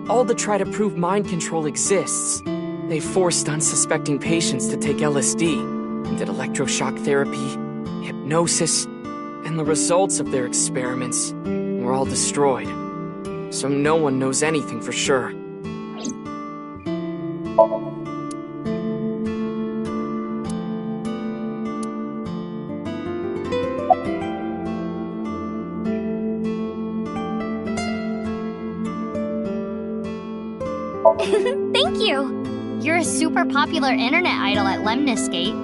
all to try to prove mind control exists. They forced unsuspecting patients to take LSD and did electroshock therapy, hypnosis, and the results of their experiments were all destroyed. So no one knows anything for sure. Thank you! You're a super popular internet idol at Lemniscate.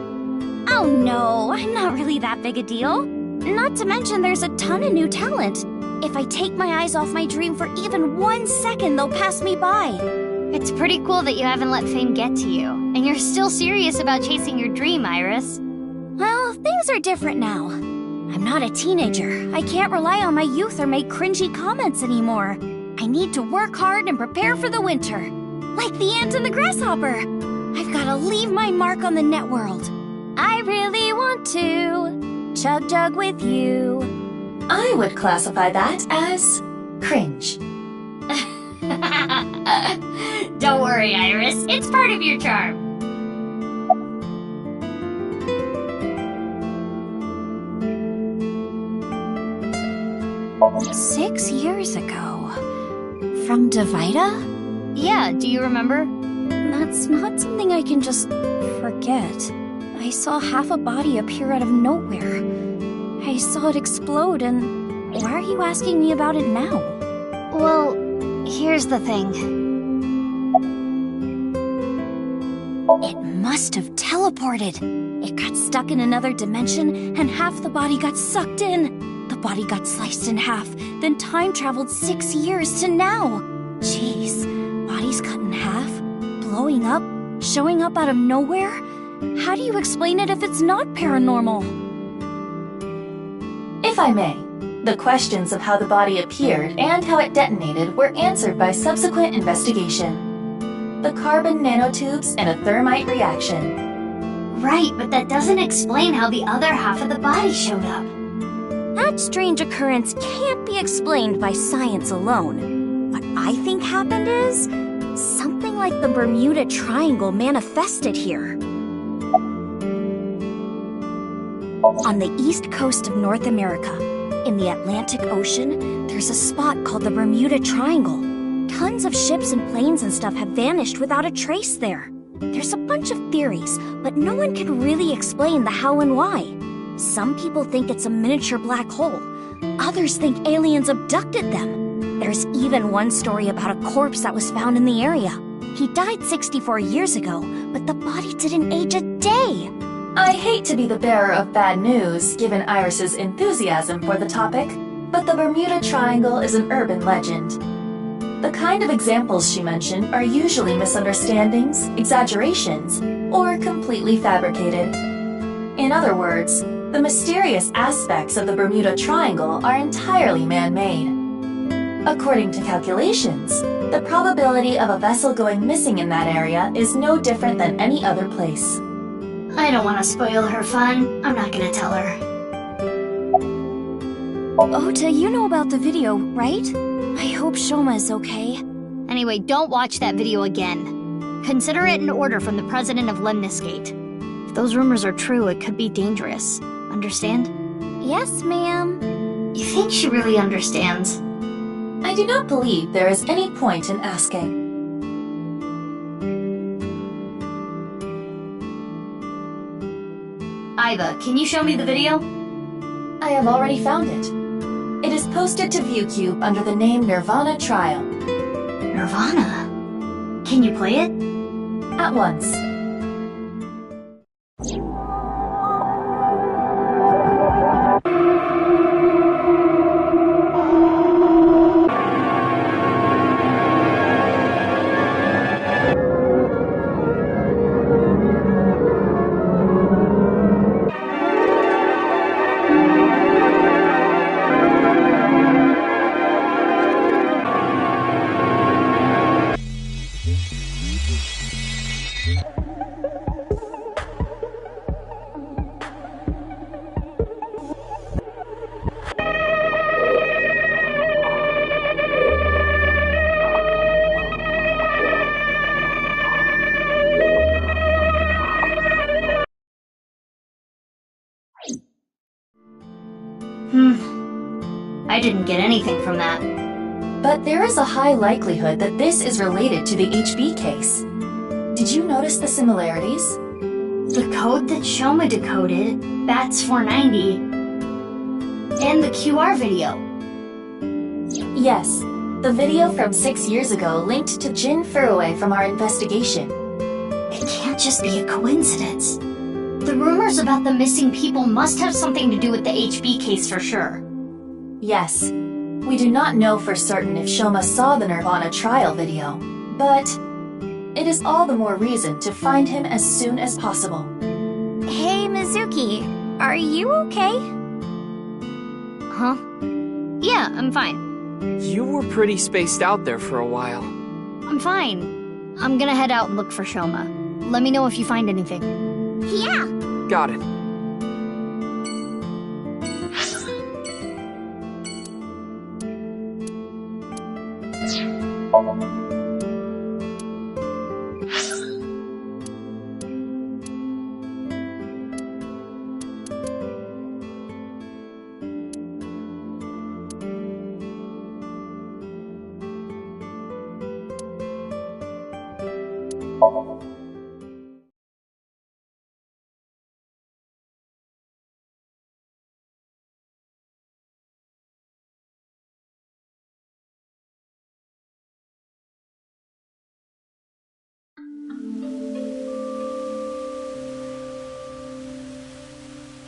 Oh no, I'm not really that big a deal. Not to mention there's a ton of new talent. If I take my eyes off my dream for even 1 second, they'll pass me by. It's pretty cool that you haven't let fame get to you, and you're still serious about chasing your dream, Iris. Well, things are different now. I'm not a teenager. I can't rely on my youth or make cringy comments anymore. I need to work hard and prepare for the winter. Like the ant and the grasshopper. I've gotta leave my mark on the net world. I really want to chug jug with you. I would classify that as cringe. Don't worry, Iris. It's part of your charm. "6 years ago. From Davida? Yeah, do you remember? That's not something I can just forget. I saw half a body appear out of nowhere. I saw it explode, and why are you asking me about it now? Well, here's the thing. It must have teleported. It got stuck in another dimension, and half the body got sucked in. The body got sliced in half, then time traveled 6 years to now. Jeez, bodies cut in half, blowing up, showing up out of nowhere? How do you explain it if it's not paranormal? If I may, the questions of how the body appeared and how it detonated were answered by subsequent investigation. The carbon nanotubes and a thermite reaction. Right, but that doesn't explain how the other half of the body showed up. That strange occurrence can't be explained by science alone. What I think happened is something like the Bermuda Triangle manifested here. On the east coast of North America, in the Atlantic Ocean, there's a spot called the Bermuda Triangle. Tons of ships and planes and stuff have vanished without a trace there. There's a bunch of theories, but no one can really explain the how and why. Some people think it's a miniature black hole. Others think aliens abducted them. There's even one story about a corpse that was found in the area. He died 64 years ago, but the body didn't age a day. I hate to be the bearer of bad news, given Iris's enthusiasm for the topic, but the Bermuda Triangle is an urban legend. The kind of examples she mentioned are usually misunderstandings, exaggerations, or completely fabricated. In other words, the mysterious aspects of the Bermuda Triangle are entirely man-made. According to calculations, the probability of a vessel going missing in that area is no different than any other place. I don't want to spoil her fun. I'm not gonna tell her. Ota, you know about the video, right? I hope Shoma is okay. Anyway, don't watch that video again. Consider it an order from the president of Lemniscate. If those rumors are true, it could be dangerous. Understand? Yes, ma'am. You think she really understands? I do not believe there is any point in asking. Iva, can you show me the video? I have already found it. It is posted to ViewCube under the name Nirvana Trial. Nirvana? Can you play it? At once. I didn't get anything from that. But there is a high likelihood that this is related to the HB case. Did you notice the similarities? The code that Shoma decoded, BATS 490, and the QR video. Yes, the video from 6 years ago linked to Jin Furue from our investigation. It can't just be a coincidence. The rumors about the missing people must have something to do with the HB case for sure. Yes, we do not know for certain if Shoma saw the Nirvana trial video, but it is all the more reason to find him as soon as possible. Hey, Mizuki, are you okay? Huh? Yeah, I'm fine. You were pretty spaced out there for a while. I'm fine. I'm gonna head out and look for Shoma. Let me know if you find anything. Yeah. Got it.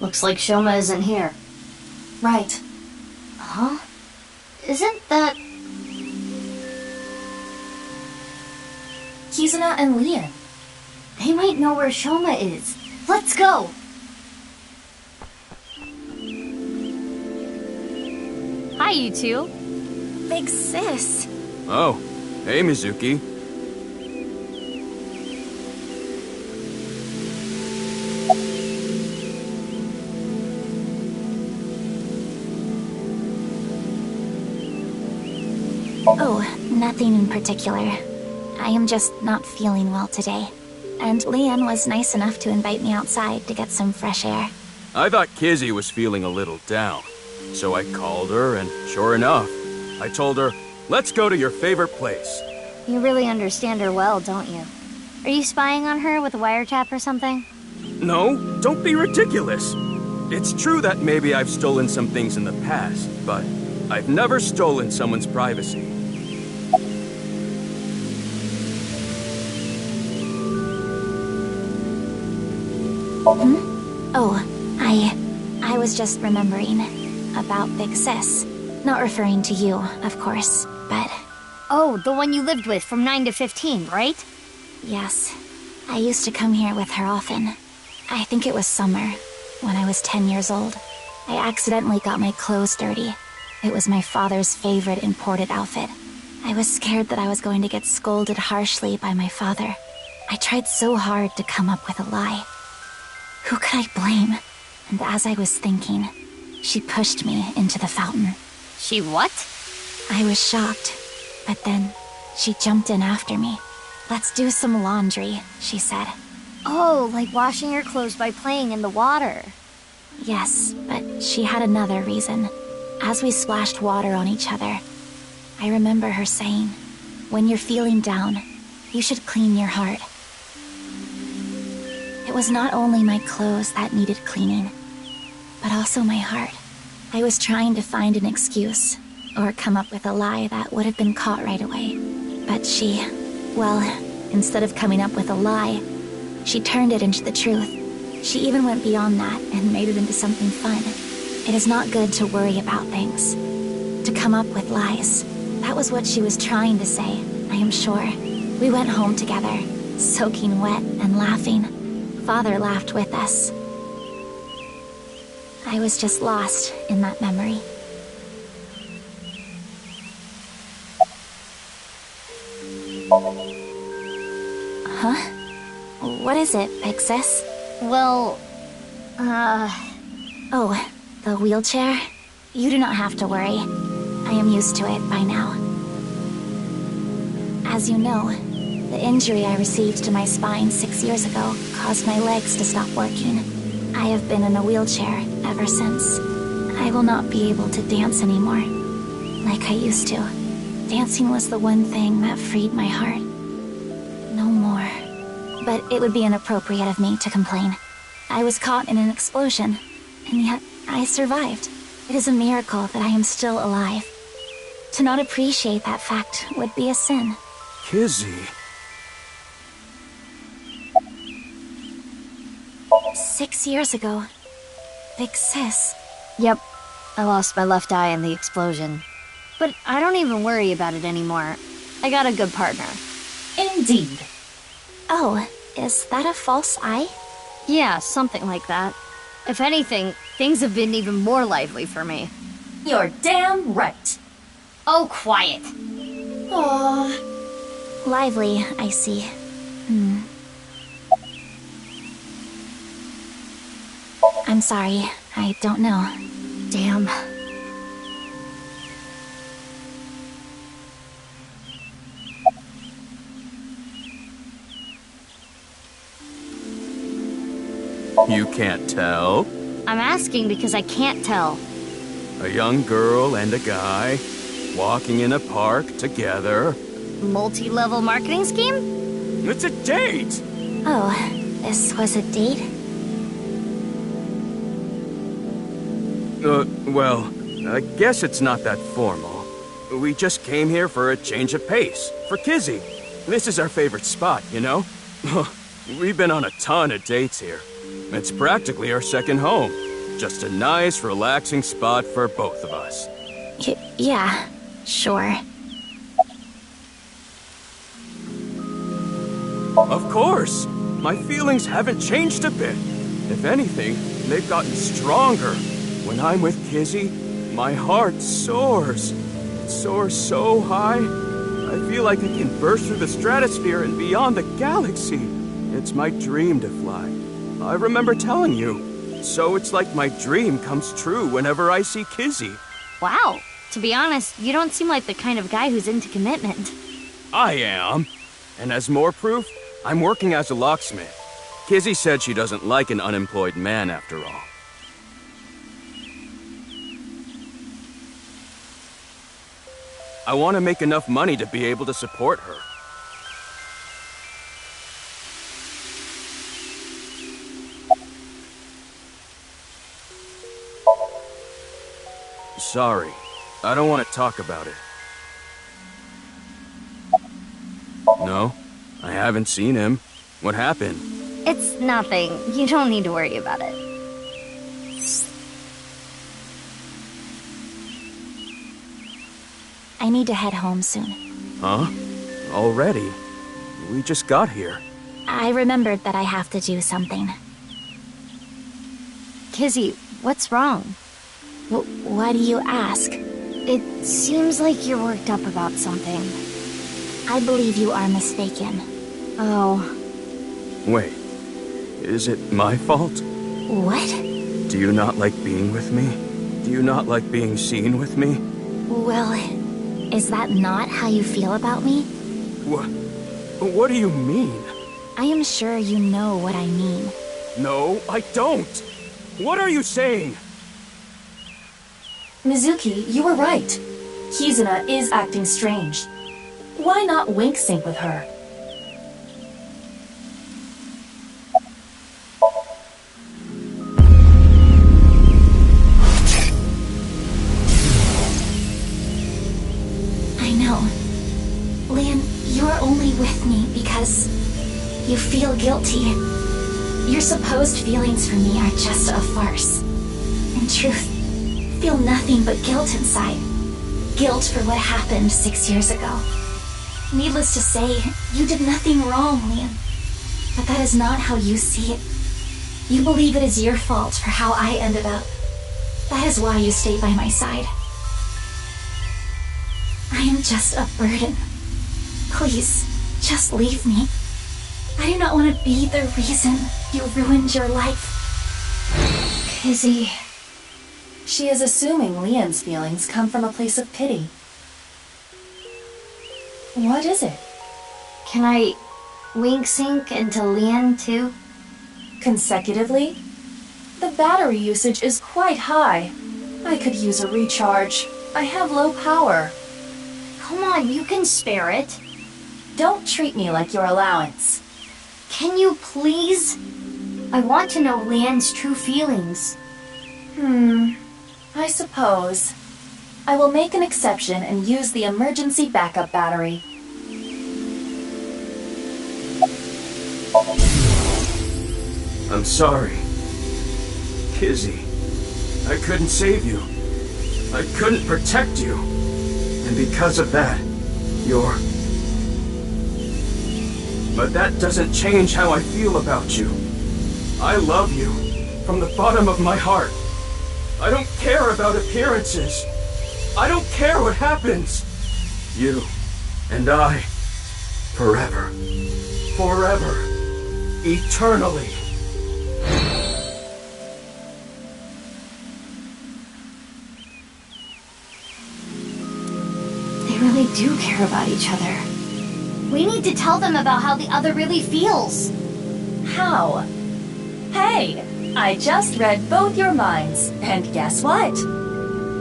Looks like Shoma isn't here. Right. Huh? Isn't that... Kizuna and Leon. They might know where Shoma is. Let's go! Hi, you two. Big sis. Oh, hey, Mizuki. Oh, nothing in particular. I am just not feeling well today. And Leon was nice enough to invite me outside to get some fresh air. I thought Kizzy was feeling a little down. So I called her, and sure enough, I told her, let's go to your favorite place. You really understand her well, don't you? Are you spying on her with a wiretap or something? No, don't be ridiculous. It's true that maybe I've stolen some things in the past, but I've never stolen someone's privacy. Oh, I was just remembering about Big Sis. Not referring to you, of course, but... Oh, the one you lived with from 9 to 15, right? Yes. I used to come here with her often. I think it was summer, when I was 10 years old. I accidentally got my clothes dirty. It was my father's favorite imported outfit. I was scared that I was going to get scolded harshly by my father. I tried so hard to come up with a lie. Who could I blame? And as I was thinking, she pushed me into the fountain. She what? I was shocked, but then she jumped in after me. Let's do some laundry, she said. Oh, like washing your clothes by playing in the water. Yes, but she had another reason. As we splashed water on each other, I remember her saying, when you're feeling down, you should clean your heart. It was not only my clothes that needed cleaning, but also my heart. I was trying to find an excuse, or come up with a lie that would have been caught right away. But she, well, instead of coming up with a lie, she turned it into the truth. She even went beyond that and made it into something fun. It is not good to worry about things, to come up with lies. That was what she was trying to say, I am sure. We went home together, soaking wet and laughing. Father laughed with us. I was just lost in that memory. Huh? What is it, Big Sis? Well, Oh, the wheelchair? You do not have to worry. I am used to it by now. As you know, the injury I received to my spine 6 years ago caused my legs to stop working. I have been in a wheelchair ever since. I will not be able to dance anymore, like I used to. Dancing was the one thing that freed my heart. No more. But it would be inappropriate of me to complain. I was caught in an explosion, and yet I survived. It is a miracle that I am still alive. To not appreciate that fact would be a sin. Kizzy. 6 years ago, Big Sis. Yep. I lost my left eye in the explosion. But I don't even worry about it anymore. I got a good partner. Indeed. Oh, is that a false eye? Yeah, something like that. If anything, things have been even more lively for me. You're damn right. Oh, quiet. Aww. Lively, I see. I'm sorry, I don't know. Damn. You can't tell? I'm asking because I can't tell. A young girl and a guy, walking in a park together. Multi-level marketing scheme? It's a date! Oh, this was a date? Well, I guess it's not that formal. We just came here for a change of pace, for Kizzy. This is our favorite spot, you know? We've been on a ton of dates here. It's practically our second home. Just a nice, relaxing spot for both of us. Yeah, sure. Of course! My feelings haven't changed a bit. If anything, they've gotten stronger. When I'm with Kizzy, my heart soars. It soars so high, I feel like it can burst through the stratosphere and beyond the galaxy. It's my dream to fly. I remember telling you. So it's like my dream comes true whenever I see Kizzy. Wow. To be honest, you don't seem like the kind of guy who's into commitment. I am. And as more proof, I'm working as a locksmith. Kizzy said she doesn't like an unemployed man after all. I want to make enough money to be able to support her. Sorry, I don't want to talk about it. No, I haven't seen him. What happened? It's nothing. You don't need to worry about it. I need to head home soon. Huh? Already? We just got here. I remembered that I have to do something. Kizzy, what's wrong? Why do you ask? It seems like you're worked up about something. I believe you are mistaken. Oh. Wait. Is it my fault? What? Do you not like being with me? Do you not like being seen with me? Well, is that not how you feel about me? What do you mean? I am sure you know what I mean. No, I don't. What are you saying? Mizuki, you were right. Kizuna is acting strange. Why not wink sync with her? I know. Lian, you're only with me because you feel guilty. Your supposed feelings for me are just a farce. In truth, I feel nothing but guilt inside. Guilt for what happened 6 years ago. Needless to say, you did nothing wrong, Lian. But that is not how you see it. You believe it is your fault for how I ended up. That is why you stay by my side. I am just a burden. Please, just leave me. I do not want to be the reason you ruined your life. Kizzy. She is assuming Lian's feelings come from a place of pity. What is it? Can I wink sync into Lian too? Consecutively? The battery usage is quite high. I could use a recharge. I have low power. Come on, you can spare it. Don't treat me like your allowance. Can you please? I want to know Lian's true feelings. I suppose. I will make an exception and use the emergency backup battery. I'm sorry. Kizzy. I couldn't save you. I couldn't protect you. And because of that, you're... But that doesn't change how I feel about you. I love you from the bottom of my heart. I don't care about appearances. I don't care what happens. You and I, forever, forever, eternally. They really do care about each other. We need to tell them about how the other really feels. How? Hey, I just read both your minds, and guess what?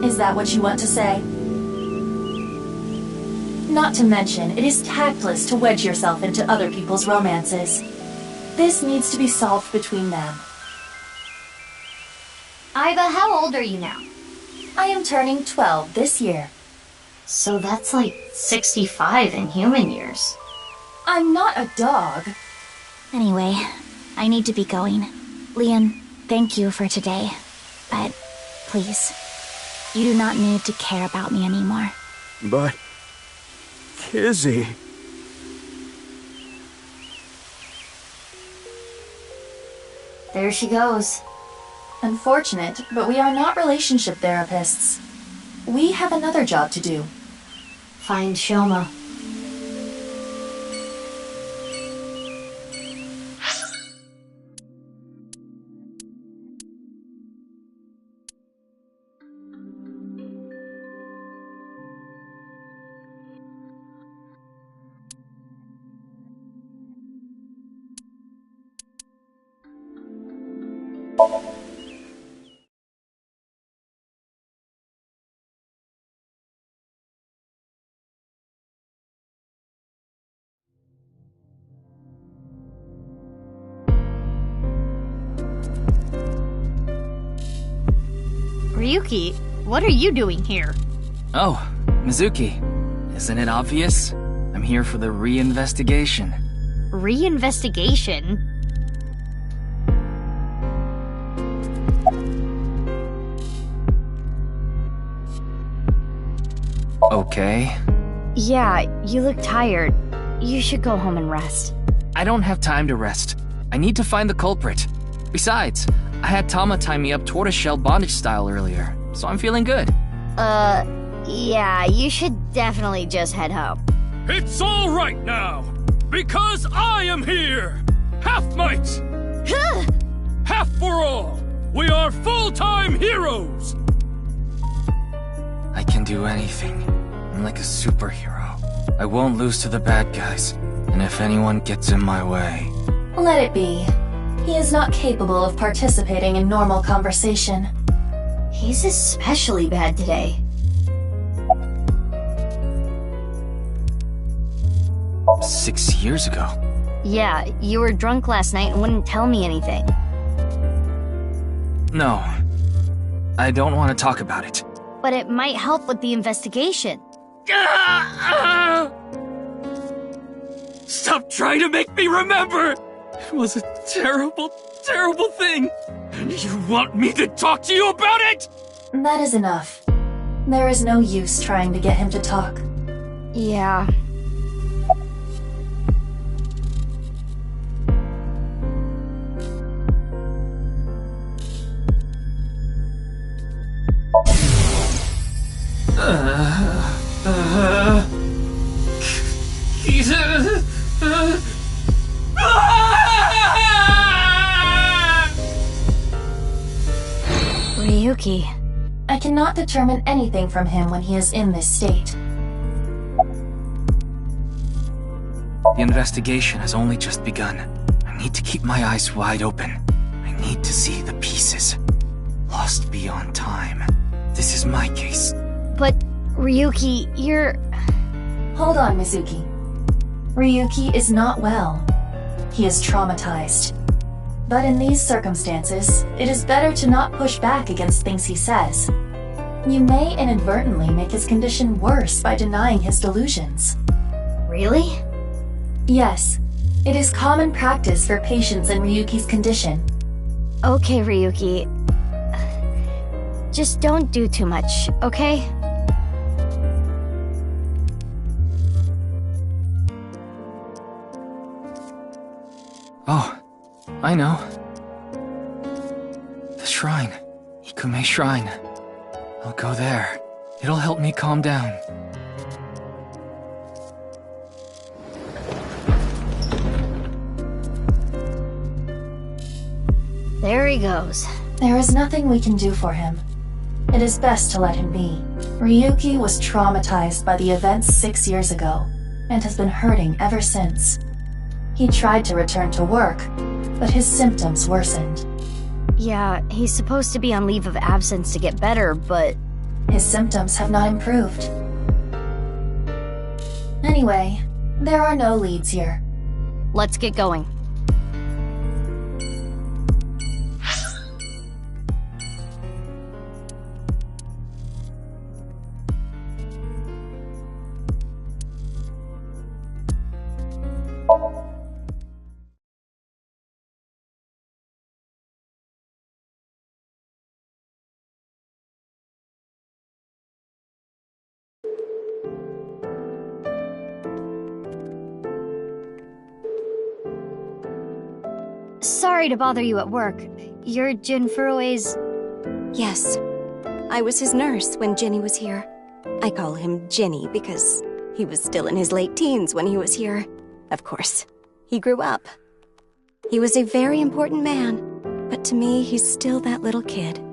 Is that what you want to say? Not to mention, it is tactless to wedge yourself into other people's romances. This needs to be solved between them. Iva, how old are you now? I am turning 12 this year. So that's like 65 in human years. I'm not a dog. Anyway, I need to be going. Lian, thank you for today. But please, you do not need to care about me anymore. But... Kizzy... There she goes. Unfortunate, but we are not relationship therapists. We have another job to do. Find Shoma. Ryuki, what are you doing here? Oh, Mizuki. Isn't it obvious? I'm here for the reinvestigation. Reinvestigation? Okay. Yeah, you look tired. You should go home and rest. I don't have time to rest. I need to find the culprit. Besides, I had Tama tie me up tortoiseshell bondage style earlier, so I'm feeling good. Yeah, you should definitely just head home. It's all right now, because I am here! Half might! Half for all! We are full-time heroes! I can do anything. I'm like a superhero. I won't lose to the bad guys, and if anyone gets in my way... Let it be. He is not capable of participating in normal conversation. He's especially bad today. "6 years ago. Yeah, you were drunk last night and wouldn't tell me anything. No. I don't want to talk about it. But it might help with the investigation. Stop trying to make me remember! It was a terrible, terrible thing! You want me to talk to you about it?! That is enough. There is no use trying to get him to talk. Yeah. Ryuki. I cannot determine anything from him when he is in this state. The investigation has only just begun. I need to keep my eyes wide open. I need to see the pieces. Lost beyond time. This is my case. But, Ryuki, you're... Hold on, Mizuki. Ryuki is not well. He is traumatized. But in these circumstances, it is better to not push back against things he says. You may inadvertently make his condition worse by denying his delusions. Really? Yes. It is common practice for patients in Ryuki's condition. Okay, Ryuki. Just don't do too much, okay? Oh, I know. The shrine. Ikume Shrine. I'll go there. It'll help me calm down. There he goes. There is nothing we can do for him. It is best to let him be. Ryuki was traumatized by the events 6 years ago, and has been hurting ever since. He tried to return to work, but his symptoms worsened. Yeah, he's supposed to be on leave of absence to get better, but... His symptoms have not improved. Anyway, there are no leads here. Let's get going. Sorry to bother you at work. You're Jin Furue's... Yes. I was his nurse when Ginny was here. I call him Ginny because he was still in his late teens when he was here. Of course, he grew up. He was a very important man, but to me, he's still that little kid.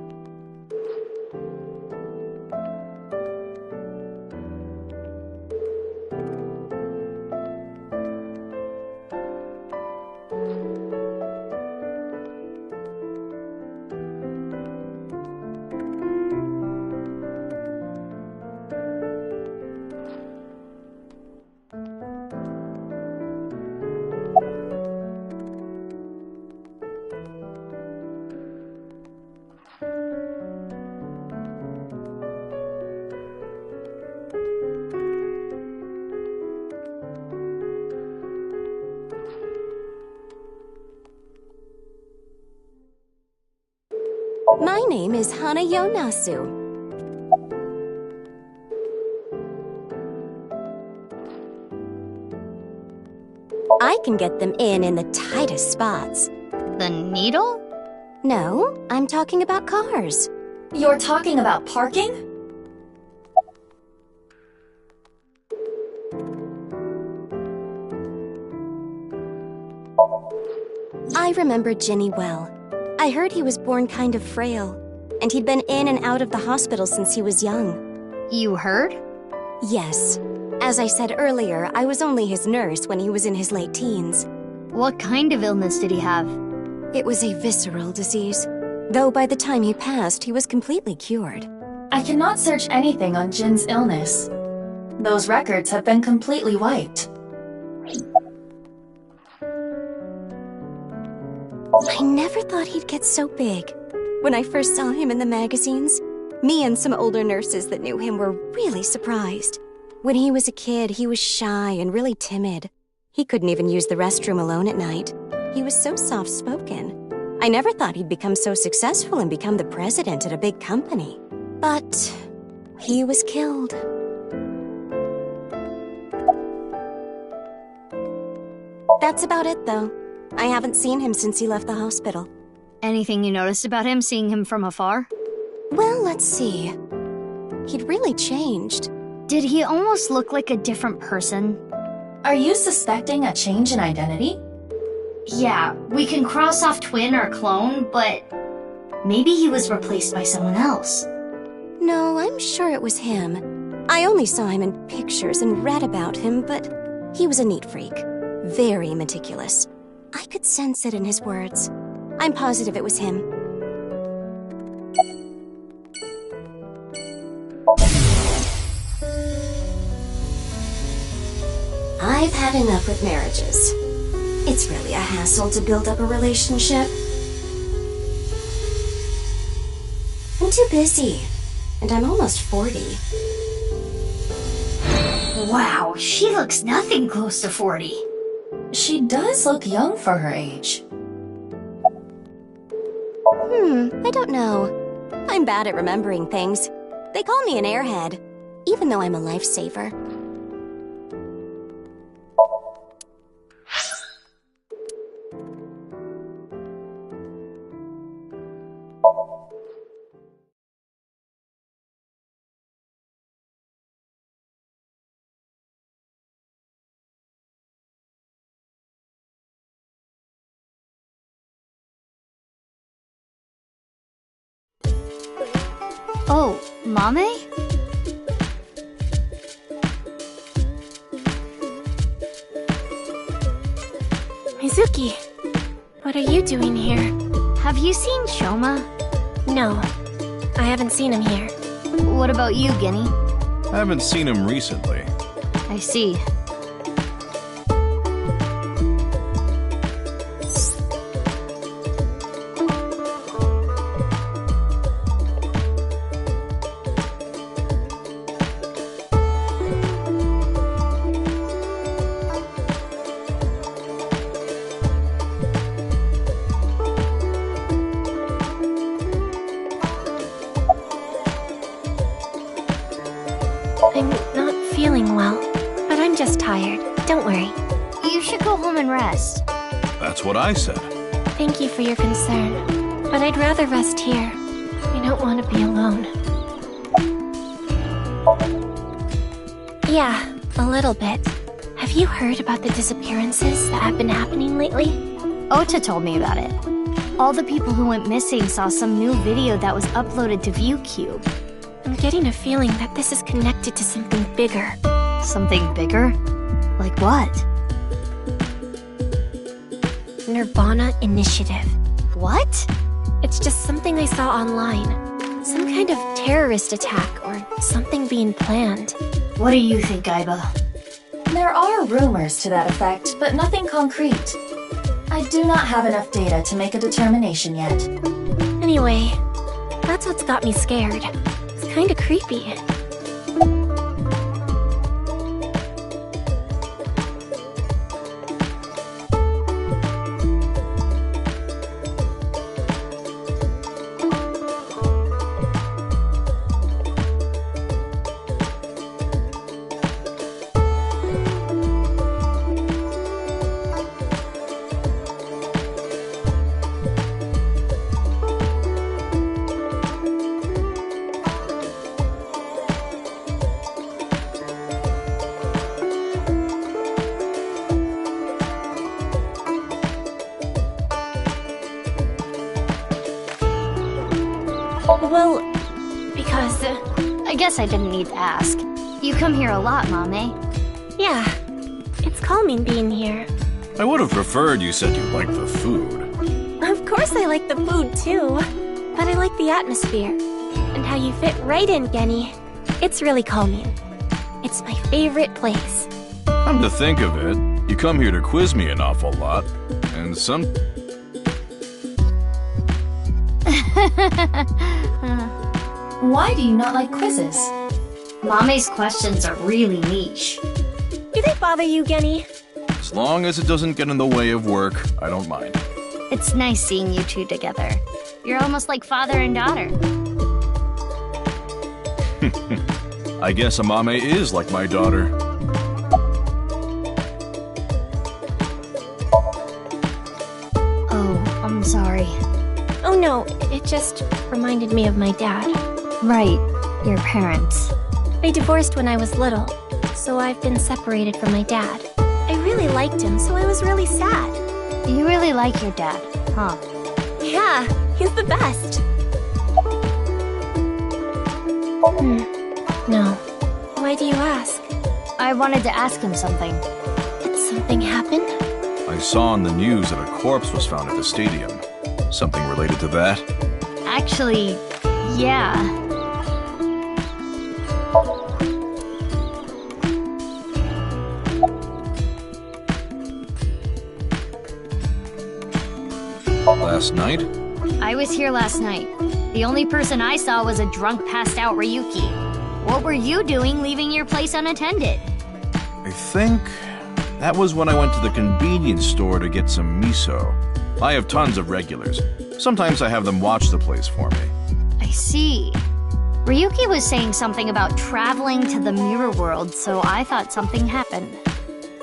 My name is Hana Yonasu. I can get them in the tightest spots. The needle? No, I'm talking about cars. You're talking about parking? I remember Ginny well. I heard he was born kind of frail, and he'd been in and out of the hospital since he was young. You heard? Yes. As I said earlier, I was only his nurse when he was in his late teens. What kind of illness did he have? It was a visceral disease, though by the time he passed, he was completely cured. I cannot search anything on Jin's illness. Those records have been completely wiped. I never thought he'd get so big. When I first saw him in the magazines, me and some older nurses that knew him were really surprised. When he was a kid, he was shy and really timid. He couldn't even use the restroom alone at night. He was so soft-spoken. I never thought he'd become so successful and become the president at a big company. But he was killed. That's about it, though. I haven't seen him since he left the hospital. Anything you noticed about him, seeing him from afar? Well, let's see. He'd really changed. Did he almost look like a different person? Are you suspecting a change in identity? Yeah, we can cross off twin or clone, but maybe he was replaced by someone else. No, I'm sure it was him. I only saw him in pictures and read about him, but he was a neat freak. Very meticulous. I could sense it in his words. I'm positive it was him. I've had enough with marriages. It's really a hassle to build up a relationship. I'm too busy, and I'm almost 40. Wow, she looks nothing close to 40. She does look young for her age. I don't know. I'm bad at remembering things. They call me an airhead, even though I'm a lifesaver. Oh, Mame? Mizuki, what are you doing here? Have you seen Shoma? No, I haven't seen him here. What about you, Ginny? I haven't seen him recently. I see. I'm not feeling well, but I'm just tired. Don't worry. You should go home and rest. That's what I said. Thank you for your concern, but I'd rather rest here. I don't want to be alone. Yeah, a little bit. Have you heard about the disappearances that have been happening lately? Ota told me about it. All the people who went missing saw some new video that was uploaded to ViewCube. I'm getting a feeling that this is connected to something bigger. Something bigger? Like what? Nirvana Initiative. What? It's just something I saw online. Some kind of terrorist attack or something being planned. What do you think, Aiba? There are rumors to that effect, but nothing concrete. I do not have enough data to make a determination yet. Anyway, that's what's got me scared. It's kinda creepy. Well, because... I guess I didn't need to ask. You come here a lot, Mame. Yeah, it's calming being here. I would have preferred you said you liked the food. Of course I like the food too, but I like the atmosphere. And how you fit right in, Genny. It's really calming. It's my favorite place. Come to think of it, you come here to quiz me an awful lot, and some... Why do you not like quizzes? Mame's questions are really niche. Do they bother you, Genny? As long as it doesn't get in the way of work, I don't mind. It's nice seeing you two together. You're almost like father and daughter. I guess Amame is like my daughter. Oh, I'm sorry. Oh no, it just reminded me of my dad. Right, your parents. They divorced when I was little, so I've been separated from my dad. I really liked him, so I was really sad. You really like your dad, huh? Yeah, he's the best. No. Why do you ask? I wanted to ask him something. Did something happen? I saw on the news that a corpse was found at the stadium. Something related to that? Actually, yeah. Last night? I was here last night. The only person I saw was a drunk, passed-out Ryuki. What were you doing leaving your place unattended? I think that was when I went to the convenience store to get some miso. I have tons of regulars. Sometimes I have them watch the place for me. I see. Ryuki was saying something about traveling to the mirror world, so I thought something happened.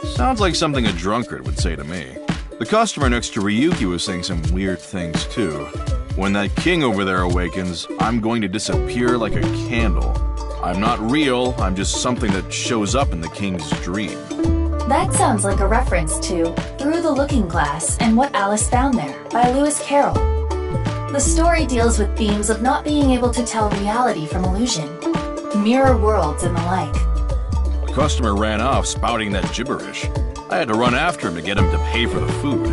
Sounds like something a drunkard would say to me. The customer next to Ryuki was saying some weird things too. When that king over there awakens, I'm going to disappear like a candle. I'm not real, I'm just something that shows up in the king's dream. That sounds like a reference to Through the Looking Glass and What Alice Found There by Lewis Carroll. The story deals with themes of not being able to tell reality from illusion, mirror worlds and the like. The customer ran off spouting that gibberish. I had to run after him to get him to pay for the food.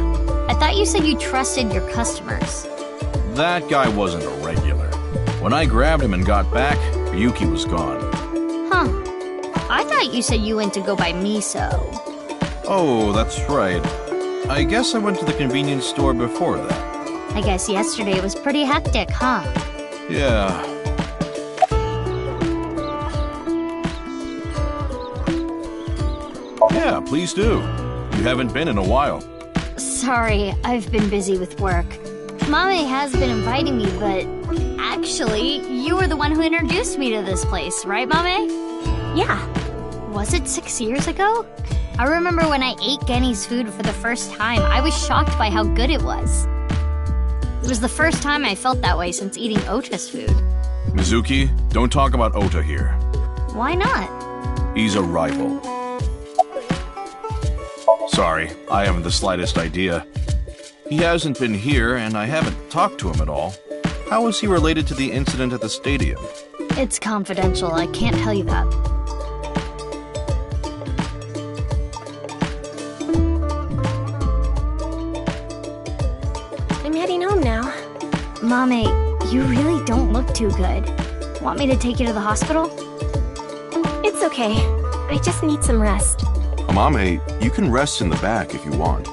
I thought you said you trusted your customers. That guy wasn't a regular. When I grabbed him and got back, Ryuki was gone. Huh. I thought you said you went to go buy miso. Oh, that's right. I guess I went to the convenience store before that. I guess yesterday was pretty hectic, huh? Yeah. Yeah, please do. You haven't been in a while. Sorry, I've been busy with work. Mame has been inviting me, but actually, you were the one who introduced me to this place, right, Mame? Yeah. Was it 6 years ago? I remember when I ate Genny's food for the first time, I was shocked by how good it was. was the first time I felt that way since eating Ota's food. Mizuki, don't talk about Ota here. Why not? He's a rival. Sorry, I haven't the slightest idea. He hasn't been here, and I haven't talked to him at all. How is he related to the incident at the stadium? It's confidential, I can't tell you that. I'm heading home now. Mame, you really don't look too good. Want me to take you to the hospital? It's okay. I just need some rest. Amame, you can rest in the back if you want.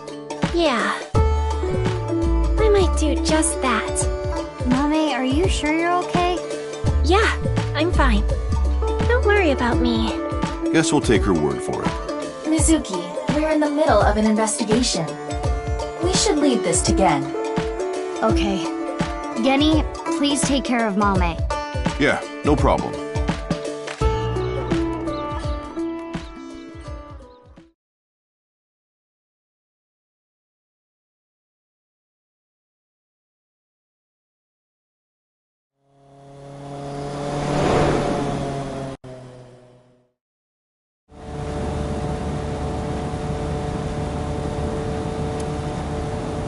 Yeah. I might do just that. Mame, are you sure you're okay? Yeah, I'm fine. Don't worry about me. Guess we'll take her word for it. Mizuki, we're in the middle of an investigation. We should leave this to Gen. Okay. Genny, please take care of Mame. Yeah, no problem.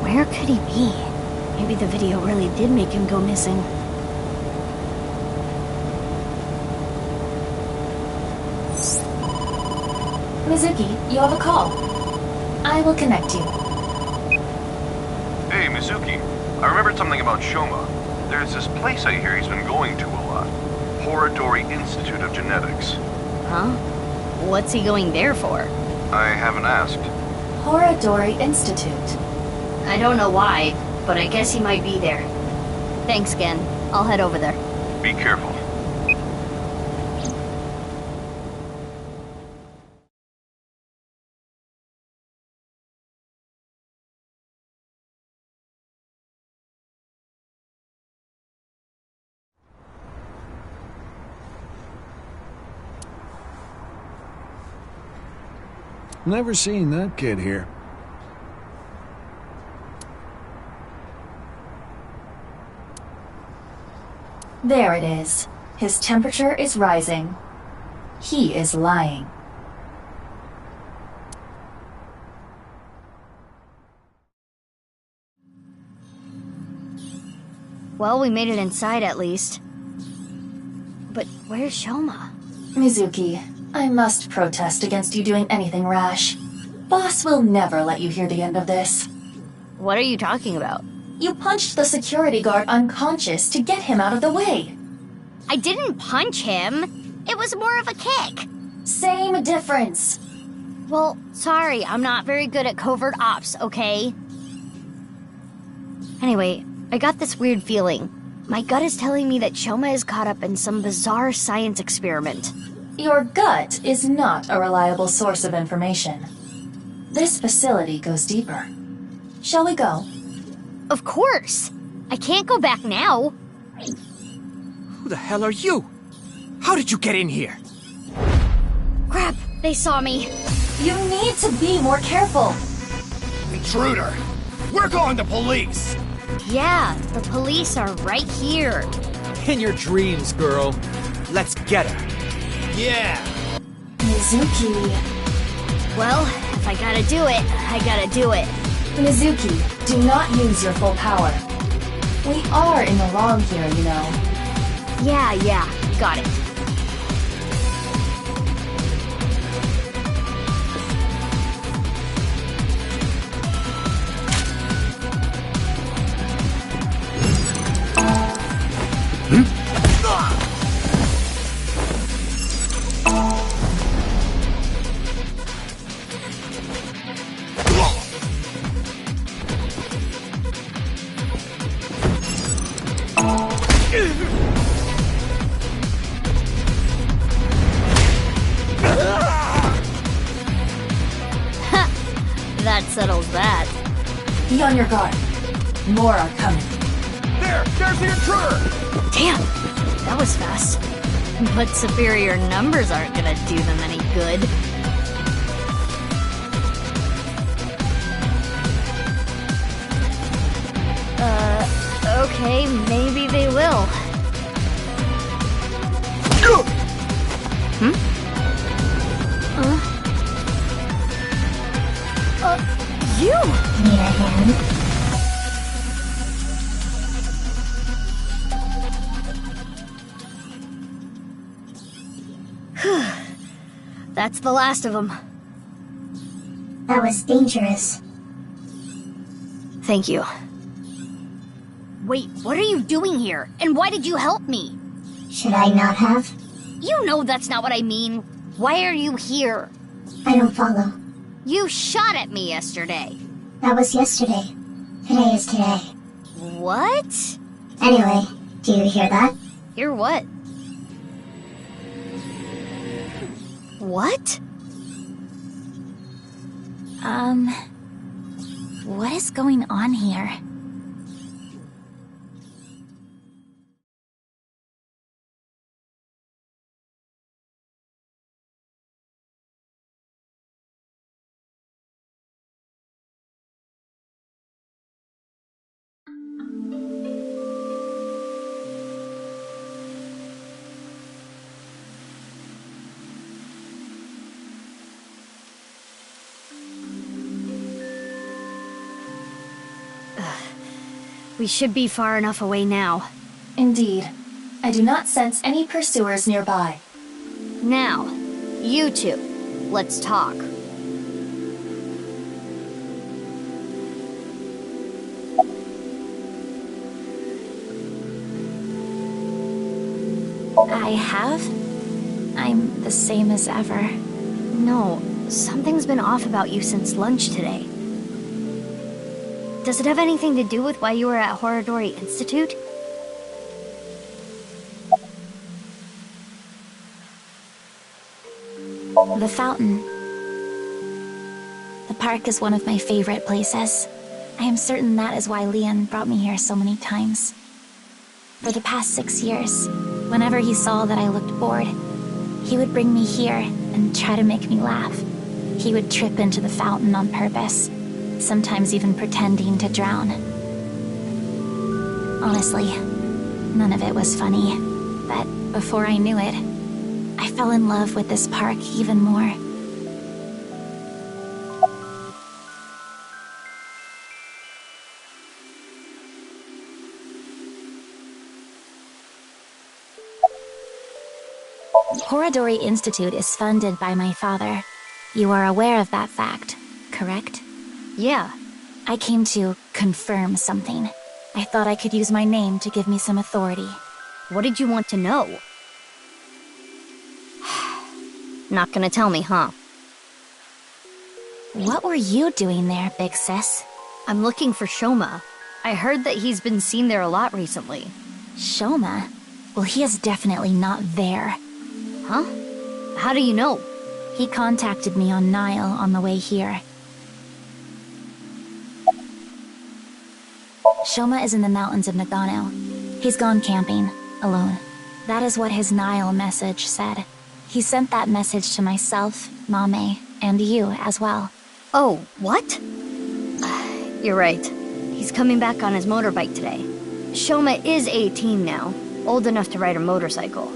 Where could he be? Maybe the video really did make him go missing. Mizuki, you have a call. I will connect you. Hey, Mizuki. I remembered something about Shoma. There's this place I hear he's been going to a lot. Horodori Institute of Genetics. Huh? What's he going there for? I haven't asked. Horodori Institute. I don't know why, but I guess he might be there. Thanks, Gen. I'll head over there. Be careful. Never seen that kid here. There it is. His temperature is rising. He is lying. Well, we made it inside at least. But where's Shoma? Mizuki, I must protest against you doing anything rash. Boss will never let you hear the end of this. What are you talking about? You punched the security guard unconscious to get him out of the way. I didn't punch him. It was more of a kick. Same difference. Well, sorry, I'm not very good at covert ops, okay? Anyway, I got this weird feeling. My gut is telling me that Shoma is caught up in some bizarre science experiment. Your gut is not a reliable source of information. This facility goes deeper. Shall we go? Of course! I can't go back now. Who the hell are you? How did you get in here? Crap, they saw me. You need to be more careful. Intruder! We're calling the police! Yeah, the police are right here. In your dreams, girl. Let's get her. Yeah! Mizuki. Well, if I gotta do it, I gotta do it. Mizuki, do not use your full power. We are in the wrong here, you know. Yeah, got it. That settles that. Be on your guard. More are coming. There's the intruder! Damn, that was fast. But superior numbers aren't gonna do them any good. Need a hand? That's the last of them. That was dangerous. Thank you. Wait, what are you doing here? And why did you help me? Should I not have? You know that's not what I mean. Why are you here? I don't follow. You shot at me yesterday. That was yesterday. Today is today. What? Anyway, do you hear that? Hear what? What? What is going on here? We should be far enough away now. Indeed. I do not sense any pursuers nearby. Now, you two, let's talk. I have? I'm the same as ever. No, something's been off about you since lunch today. Does it have anything to do with why you were at Horadori Institute? The fountain. The park is one of my favorite places. I am certain that is why Leon brought me here so many times. For the past 6 years, whenever he saw that I looked bored, he would bring me here and try to make me laugh. He would trip into the fountain on purpose, sometimes even pretending to drown. Honestly, none of it was funny, but before I knew it, I fell in love with this park even more. Horadori Institute is funded by my father. You are aware of that fact, correct? Yeah. I came to confirm something. I thought I could use my name to give me some authority. What did you want to know? Not gonna tell me, huh? What were you doing there, big sis? I'm looking for Shoma. I heard that he's been seen there a lot recently. Shoma? Well, he is definitely not there. Huh? How do you know? He contacted me on Nile on the way here. Shoma is in the mountains of Nagano. He's gone camping, alone. That is what his Nile message said. He sent that message to myself, Mame, and you as well. Oh, what? You're right. He's coming back on his motorbike today. Shoma is 18 now, old enough to ride a motorcycle.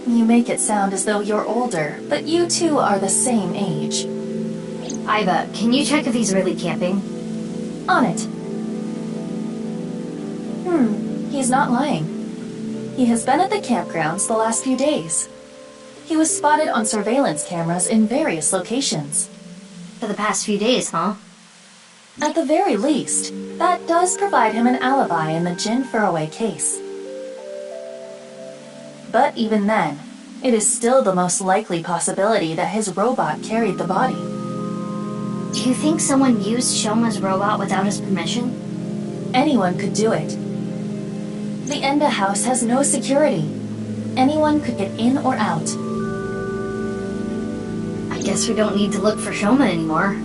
You make it sound as though you're older, but you two are the same age. Aiba, can you check if he's really camping? On it. He's not lying. He has been at the campgrounds the last few days. He was spotted on surveillance cameras in various locations. For the past few days, huh? At the very least, that does provide him an alibi in the Jin Furroway case. But even then, it is still the most likely possibility that his robot carried the body. Do you think someone used Shoma's robot without his permission? Anyone could do it. The Enda house has no security. Anyone could get in or out. I guess we don't need to look for Shoma anymore.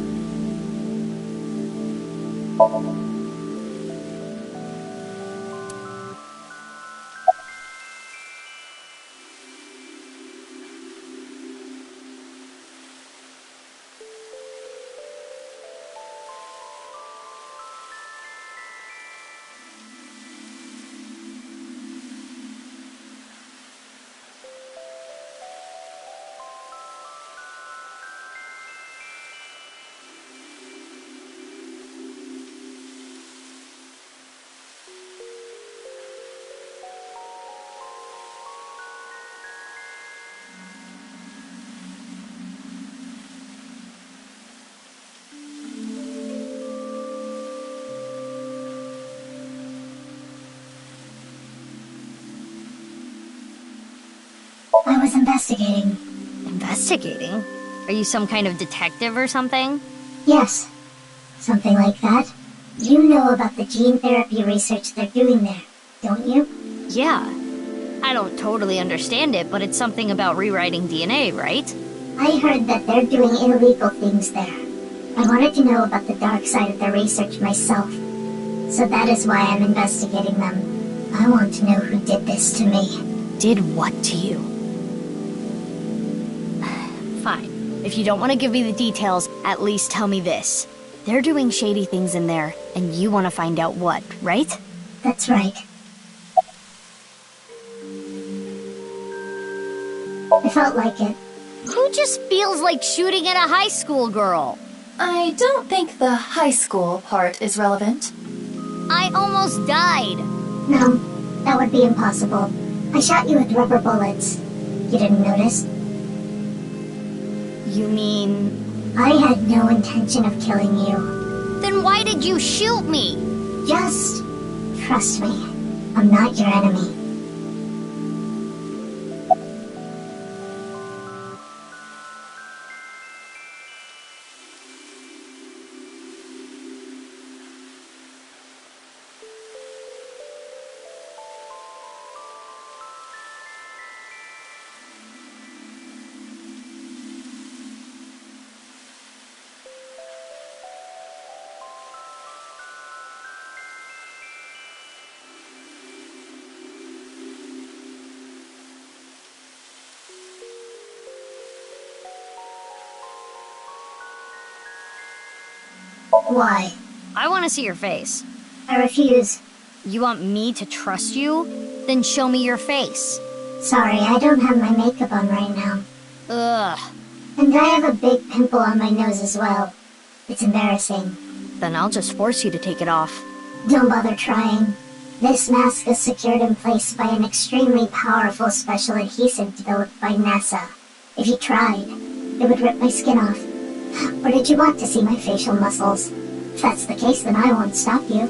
I was investigating. Investigating? Are you some kind of detective or something? Yes, something like that. You know about the gene therapy research they're doing there, don't you? Yeah. I don't totally understand it, but it's something about rewriting DNA, right? I heard that they're doing illegal things there. I wanted to know about the dark side of their research myself. So that is why I'm investigating them. I want to know who did this to me. Did what to you? Fine. If you don't want to give me the details, at least tell me this. They're doing shady things in there, and you want to find out what, right? That's right. I felt like it. Who just feels like shooting at a high school girl? I don't think the high school part is relevant. I almost died. No, that would be impossible. I shot you with rubber bullets. You didn't notice? You mean... I had no intention of killing you. Then why did you shoot me? Just trust me. I'm not your enemy. Why? I want to see your face. I refuse. You want me to trust you? Then show me your face. Sorry, I don't have my makeup on right now. Ugh. And I have a big pimple on my nose as well. It's embarrassing. Then I'll just force you to take it off. Don't bother trying. This mask is secured in place by an extremely powerful special adhesive developed by NASA. If you tried, it would rip my skin off. Or did you want to see my facial muscles? If that's the case, then I won't stop you.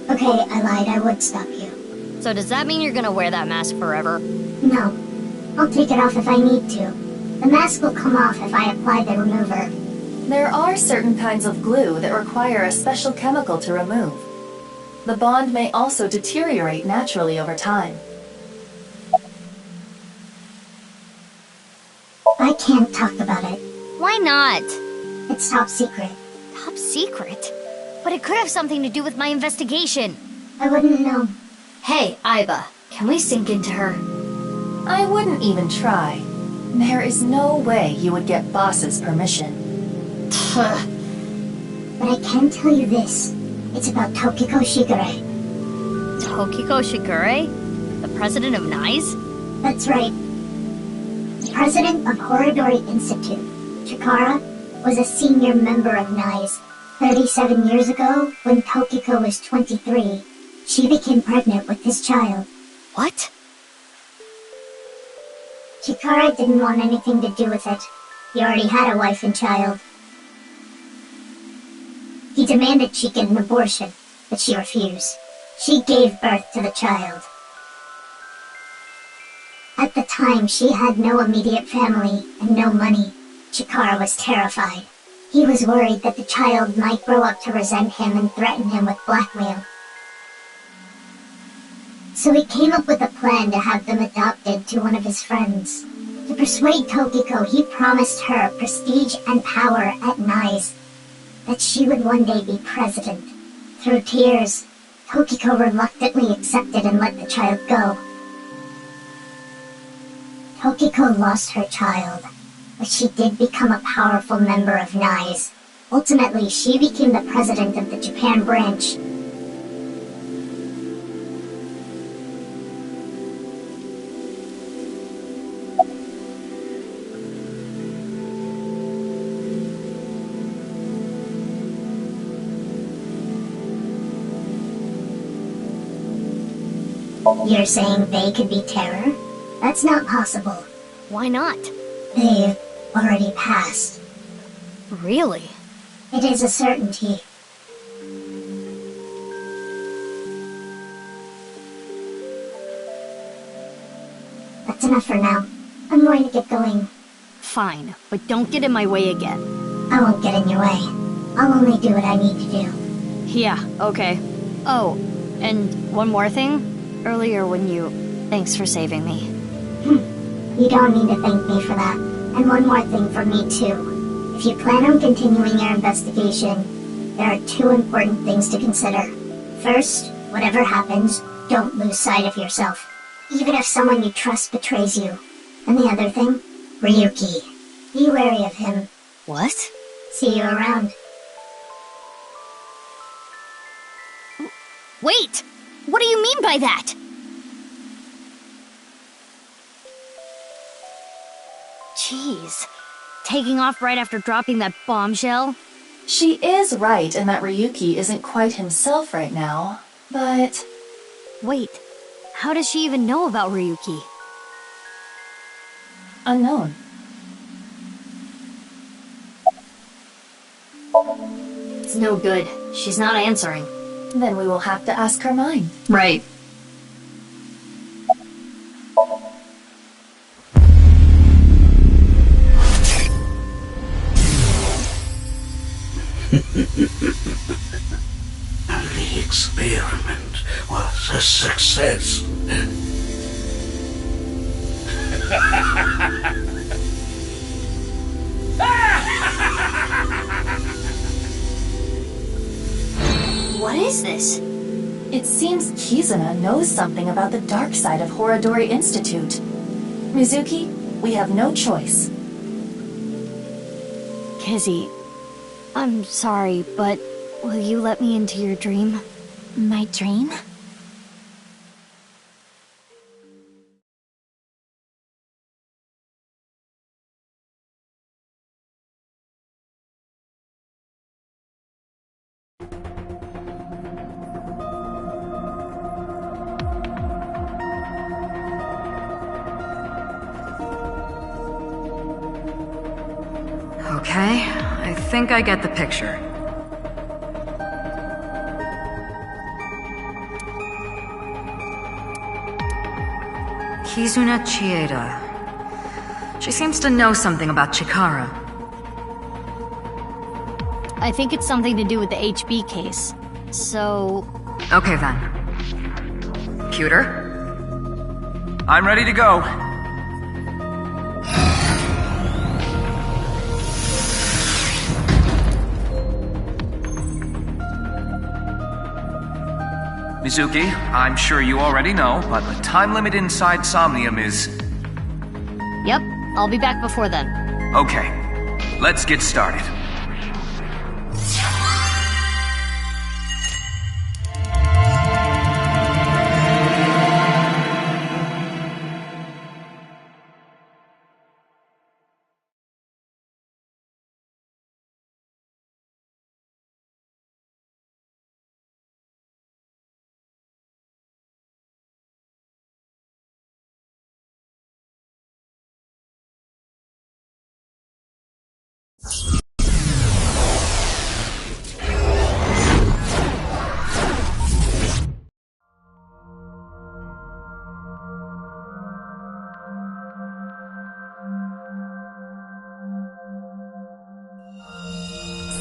Okay, I lied. I would stop you. So does that mean you're gonna wear that mask forever? No. I'll take it off if I need to. The mask will come off if I apply the remover. There are certain kinds of glue that require a special chemical to remove. The bond may also deteriorate naturally over time. I can't talk about it. Why not? It's top secret. Top secret? But it could have something to do with my investigation. I wouldn't know. Hey, Aiba, can we sink into her? I wouldn't even try. There is no way you would get Boss's permission. But I can tell you this. It's about Tokiko Shigure. Tokiko Shigure? The president of NICE? That's right. The president of Horodori Institute, Chikara, was a senior member of NICE. 37 years ago, when Tokiko was 23, she became pregnant with his child. What? Chikara didn't want anything to do with it. He already had a wife and child. He demanded she get an abortion, but she refused. She gave birth to the child. At the time, she had no immediate family and no money. Chikara was terrified. He was worried that the child might grow up to resent him and threaten him with blackmail. So he came up with a plan to have them adopted to one of his friends. To persuade Tokiko, he promised her prestige and power at NICE, that she would one day be president. Through tears, Tokiko reluctantly accepted and let the child go. Tokiko lost her child, but she did become a powerful member of NICE. Ultimately, she became the president of the Japan branch. You're saying they could be terror? That's not possible. Why not? They've already passed. Really? It is a certainty. enough for now. I'm going to get going. Fine, but don't get in my way again. I won't get in your way. I'll only do what I need to do. Yeah, okay. Oh, and one more thing. Earlier when you... Thanks for saving me. You don't need to thank me for that. And one more thing for me, too. If you plan on continuing your investigation, there are 2 important things to consider. First, whatever happens, don't lose sight of yourself. Even if someone you trust betrays you. And the other thing? Ryuki. Be wary of him. What? See you around. Wait! What do you mean by that? Jeez. Taking off right after dropping that bombshell? She is right in that Ryuki isn't quite himself right now, but... Wait, how does she even know about Ryuki? Unknown. It's no good. She's not answering. Then we will have to ask her mind. Right. The experiment was a success. What is this? It seems Kizuna knows something about the dark side of Horadori Institute. Mizuki, we have no choice. Kizzy, I'm sorry, but will you let me into your dream? My dream? Okay, I think I get the picture. Kizuna Chieda. She seems to know something about Chikara. I think it's something to do with the HB case. So... Okay then. Cuter? I'm ready to go. Mizuki, I'm sure you already know, but the time limit inside Somnium is... Yep, I'll be back before then. Okay, let's get started.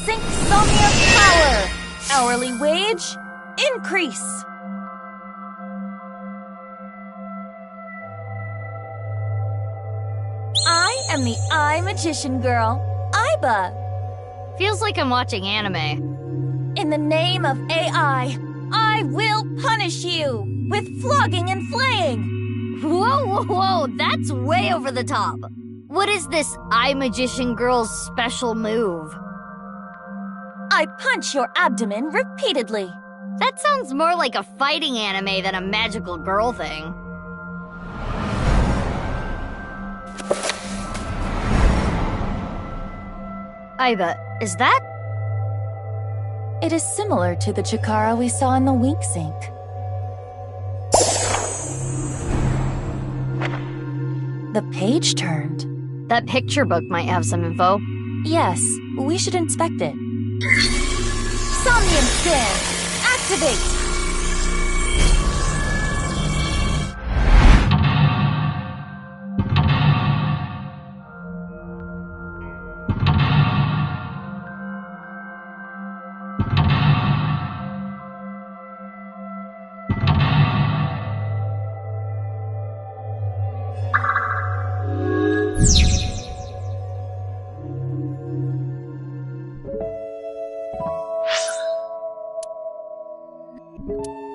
Sync Somnium power! Hourly wage, increase! I am the Eye Magician Girl, Aiba. Feels like I'm watching anime. In the name of AI, I will punish you with flogging and flaying. Whoa, whoa, whoa, that's way over the top. What is this Eye Magician Girl's special move? I punch your abdomen repeatedly. That sounds more like a fighting anime than a magical girl thing. Aiba, is that? It is similar to the Chikara we saw in the Wink Sink. The page turned. That picture book might have some info. Yes, we should inspect it. Somnium Scan! Activate! you